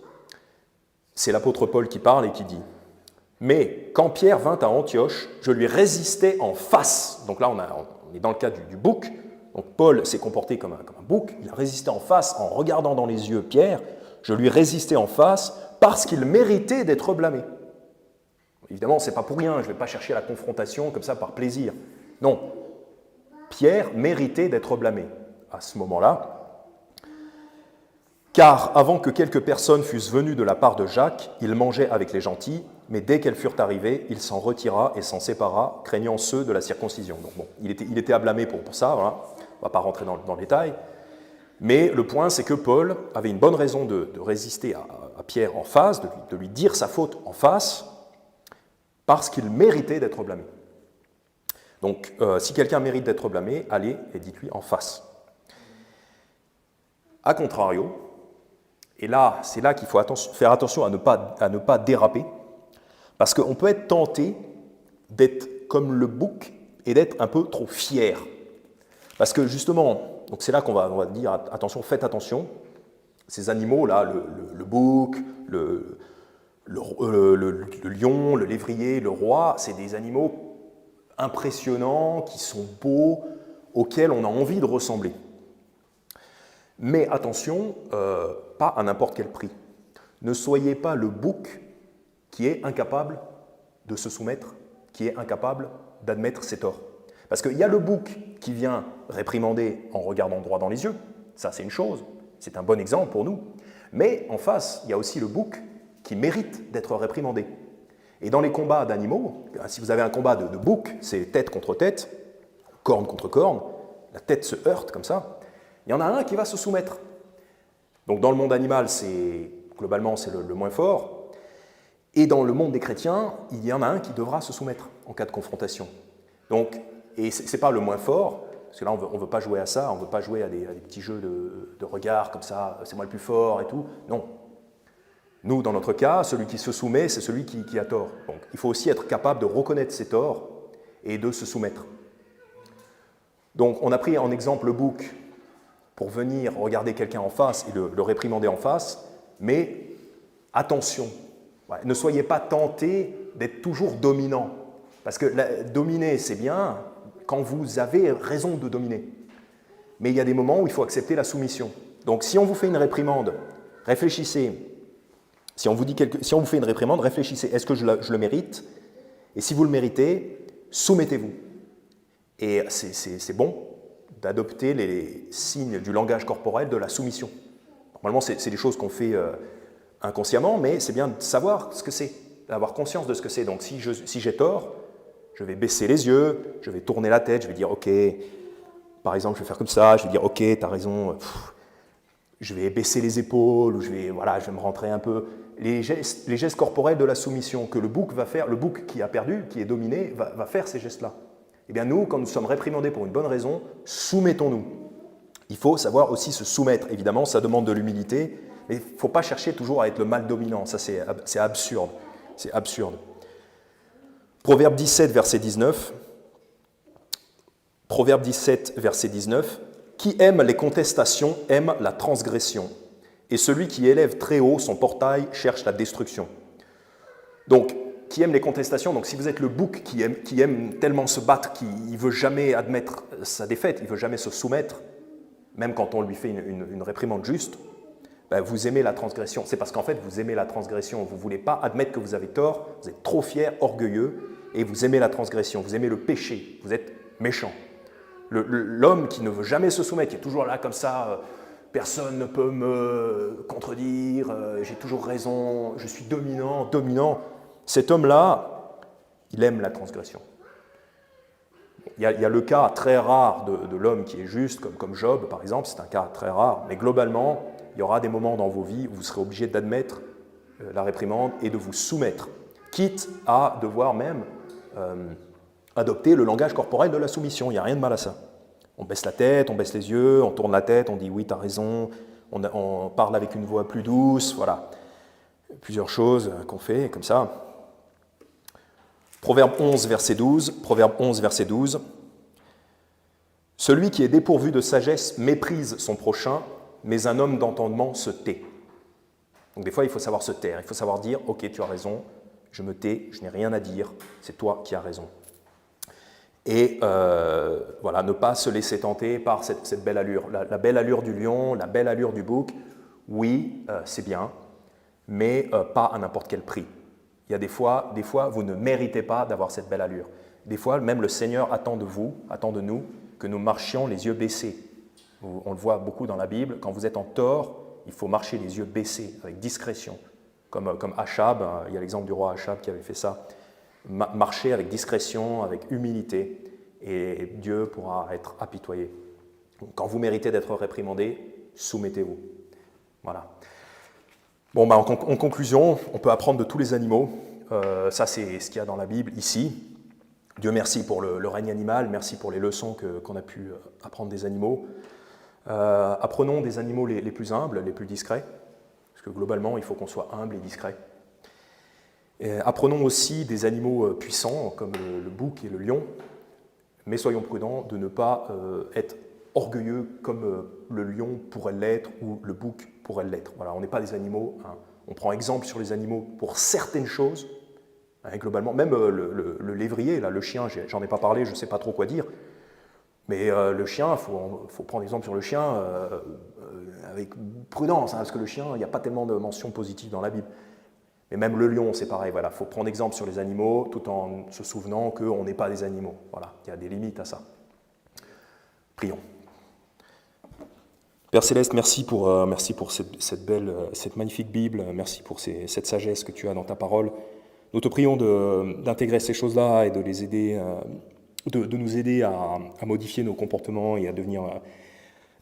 c'est l'apôtre Paul qui parle et qui dit « Mais quand Pierre vint à Antioche, je lui résistais en face. » Donc là, on est dans le cas du bouc. Donc Paul s'est comporté comme un bouc, il a résisté en face en regardant dans les yeux Pierre. Je lui résistais en face parce qu'il méritait d'être blâmé. Évidemment, ce n'est pas pour rien, je ne vais pas chercher la confrontation comme ça par plaisir. Non, Pierre méritait d'être blâmé à ce moment-là. Car avant que quelques personnes fussent venues de la part de Jacques, il mangeait avec les gentils, mais dès qu'elles furent arrivées, il s'en retira et s'en sépara, craignant ceux de la circoncision. Donc bon, il était à blâmer pour ça, voilà. On ne va pas rentrer dans le détail. Mais le point, c'est que Paul avait une bonne raison de résister à Pierre en face, de lui dire sa faute en face, parce qu'il méritait d'être blâmé. Donc, si quelqu'un mérite d'être blâmé, allez et dites-lui en face. A contrario, et là, c'est là qu'il faut faire attention à ne pas déraper, parce qu'on peut être tenté d'être comme le bouc et d'être un peu trop fier. Parce que justement, donc c'est là qu'on va dire attention, faites attention, ces animaux-là, le bouc, le lion, le lévrier, le roi, c'est des animaux impressionnants, qui sont beaux, auxquels on a envie de ressembler. Mais attention, pas à n'importe quel prix. Ne soyez pas le bouc qui est incapable de se soumettre, qui est incapable d'admettre ses torts. Parce qu'il y a le bouc qui vient réprimander en regardant droit dans les yeux, ça c'est une chose, c'est un bon exemple pour nous. Mais en face, il y a aussi le bouc qui mérite d'être réprimandé. Et dans les combats d'animaux, si vous avez un combat de bouc, c'est tête contre tête, corne contre corne, la tête se heurte comme ça, il y en a un qui va se soumettre. Donc dans le monde animal, globalement c'est le moins fort, et dans le monde des chrétiens, il y en a un qui devra se soumettre en cas de confrontation. Donc, et ce n'est pas le moins fort, parce que là on ne veut pas jouer à ça, on ne veut pas jouer à des petits jeux de regard comme ça, c'est moi le plus fort et tout, non. Nous, dans notre cas, celui qui se soumet, c'est celui qui a tort. Donc il faut aussi être capable de reconnaître ses torts et de se soumettre. Donc on a pris en exemple le bouc pour venir regarder quelqu'un en face et le réprimander en face, mais attention, ne soyez pas tentés d'être toujours dominant. Parce que dominer, c'est bien quand vous avez raison de dominer. Mais il y a des moments où il faut accepter la soumission. Donc si on vous fait une réprimande, réfléchissez. Si on vous fait une réprimande, réfléchissez. Est-ce que je le mérite? Et si vous le méritez, soumettez-vous. Et c'est bon d'adopter les signes du langage corporel de la soumission. Normalement, c'est des choses qu'on fait inconsciemment, mais c'est bien de savoir ce que c'est, d'avoir conscience de ce que c'est. Donc si j'ai tort, je vais baisser les yeux, je vais tourner la tête, je vais dire « Ok ». Par exemple, je vais faire comme ça, je vais dire « Ok, tu as raison ». Je vais baisser les épaules, ou je vais me rentrer un peu. Les gestes corporels de la soumission que le bouc va faire, le bouc qui a perdu, qui est dominé, va faire ces gestes-là. Eh bien nous, quand nous sommes réprimandés pour une bonne raison, soumettons-nous. Il faut savoir aussi se soumettre. Évidemment, ça demande de l'humilité, mais il ne faut pas chercher toujours à être le mal dominant. Ça, c'est absurde. C'est absurde. Proverbe 17, verset 19. Proverbe 17, verset 19. Qui aime les contestations aime la transgression, et celui qui élève très haut son portail cherche la destruction. Donc, qui aime les contestations, donc si vous êtes le bouc qui aime tellement se battre, qui ne veut jamais admettre sa défaite, il ne veut jamais se soumettre, même quand on lui fait une réprimande juste, ben vous aimez la transgression. C'est parce qu'en fait, vous aimez la transgression. Vous ne voulez pas admettre que vous avez tort, vous êtes trop fier, orgueilleux, et vous aimez la transgression, vous aimez le péché, vous êtes méchant. L'homme qui ne veut jamais se soumettre, qui est toujours là comme ça, personne ne peut me contredire, j'ai toujours raison, je suis dominant, cet homme-là, il aime la transgression. Il y a le cas très rare de l'homme qui est juste, comme Job par exemple, c'est un cas très rare, mais globalement, il y aura des moments dans vos vies où vous serez obligé d'admettre la réprimande et de vous soumettre, quitte à devoir même adopter le langage corporel de la soumission. Il n'y a rien de mal à ça. On baisse la tête, on baisse les yeux, on tourne la tête, on dit oui, tu as raison, on parle avec une voix plus douce, voilà. Plusieurs choses qu'on fait comme ça. Proverbe 11, verset 12. Proverbe 11, verset 12. Celui qui est dépourvu de sagesse méprise son prochain, mais un homme d'entendement se tait. Donc des fois, il faut savoir se taire, il faut savoir dire « Ok, tu as raison, je me tais, je n'ai rien à dire, c'est toi qui as raison ». Et voilà, ne pas se laisser tenter par cette belle allure. La belle allure du lion, la belle allure du bouc, oui, c'est bien, mais pas à n'importe quel prix. Il y a des fois, vous ne méritez pas d'avoir cette belle allure. Des fois, même le Seigneur attend de vous, attend de nous, que nous marchions les yeux baissés. On le voit beaucoup dans la Bible, quand vous êtes en tort, il faut marcher les yeux baissés, avec discrétion. Comme Achab, il y a l'exemple du roi Achab qui avait fait ça. Marcher avec discrétion, avec humilité, et Dieu pourra être apitoyé. Quand vous méritez d'être réprimandé, soumettez-vous. Voilà. Bon, en conclusion, on peut apprendre de tous les animaux. Ça, c'est ce qu'il y a dans la Bible ici. Dieu merci pour le règne animal, merci pour les leçons qu'on a pu apprendre des animaux. Apprenons des animaux les plus humbles, les plus discrets, parce que globalement, il faut qu'on soit humble et discret. Et apprenons aussi des animaux puissants, comme le bouc et le lion, mais soyons prudents de ne pas être orgueilleux comme le lion pourrait l'être ou le bouc pourrait l'être. Voilà, on n'est pas des animaux, hein. On prend exemple sur les animaux pour certaines choses, hein, globalement, même le lévrier, là, le chien, j'en ai pas parlé, je ne sais pas trop quoi dire, mais le chien, il faut prendre exemple sur le chien avec prudence, hein, parce que le chien, il n'y a pas tellement de mentions positives dans la Bible. Mais même le lion, c'est pareil, voilà, il faut prendre exemple sur les animaux tout en se souvenant qu'on n'est pas des animaux. Voilà, il y a des limites à ça. Prions. Père Céleste, merci pour cette magnifique Bible, merci pour cette sagesse que tu as dans ta parole. Nous te prions d'intégrer ces choses-là et de les aider, de nous aider à modifier nos comportements et à devenir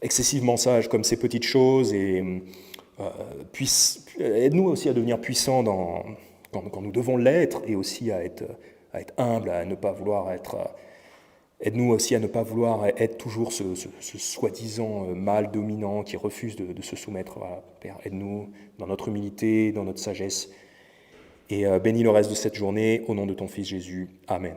excessivement sages comme ces petites choses, et aide-nous aussi à devenir puissants quand nous devons l'être, et aussi à être humbles, à ne pas vouloir être... Aide-nous aussi à ne pas vouloir être toujours ce soi-disant mâle dominant qui refuse de se soumettre. Voilà, Père, aide-nous dans notre humilité, dans notre sagesse, et bénis le reste de cette journée, au nom de ton Fils Jésus. Amen.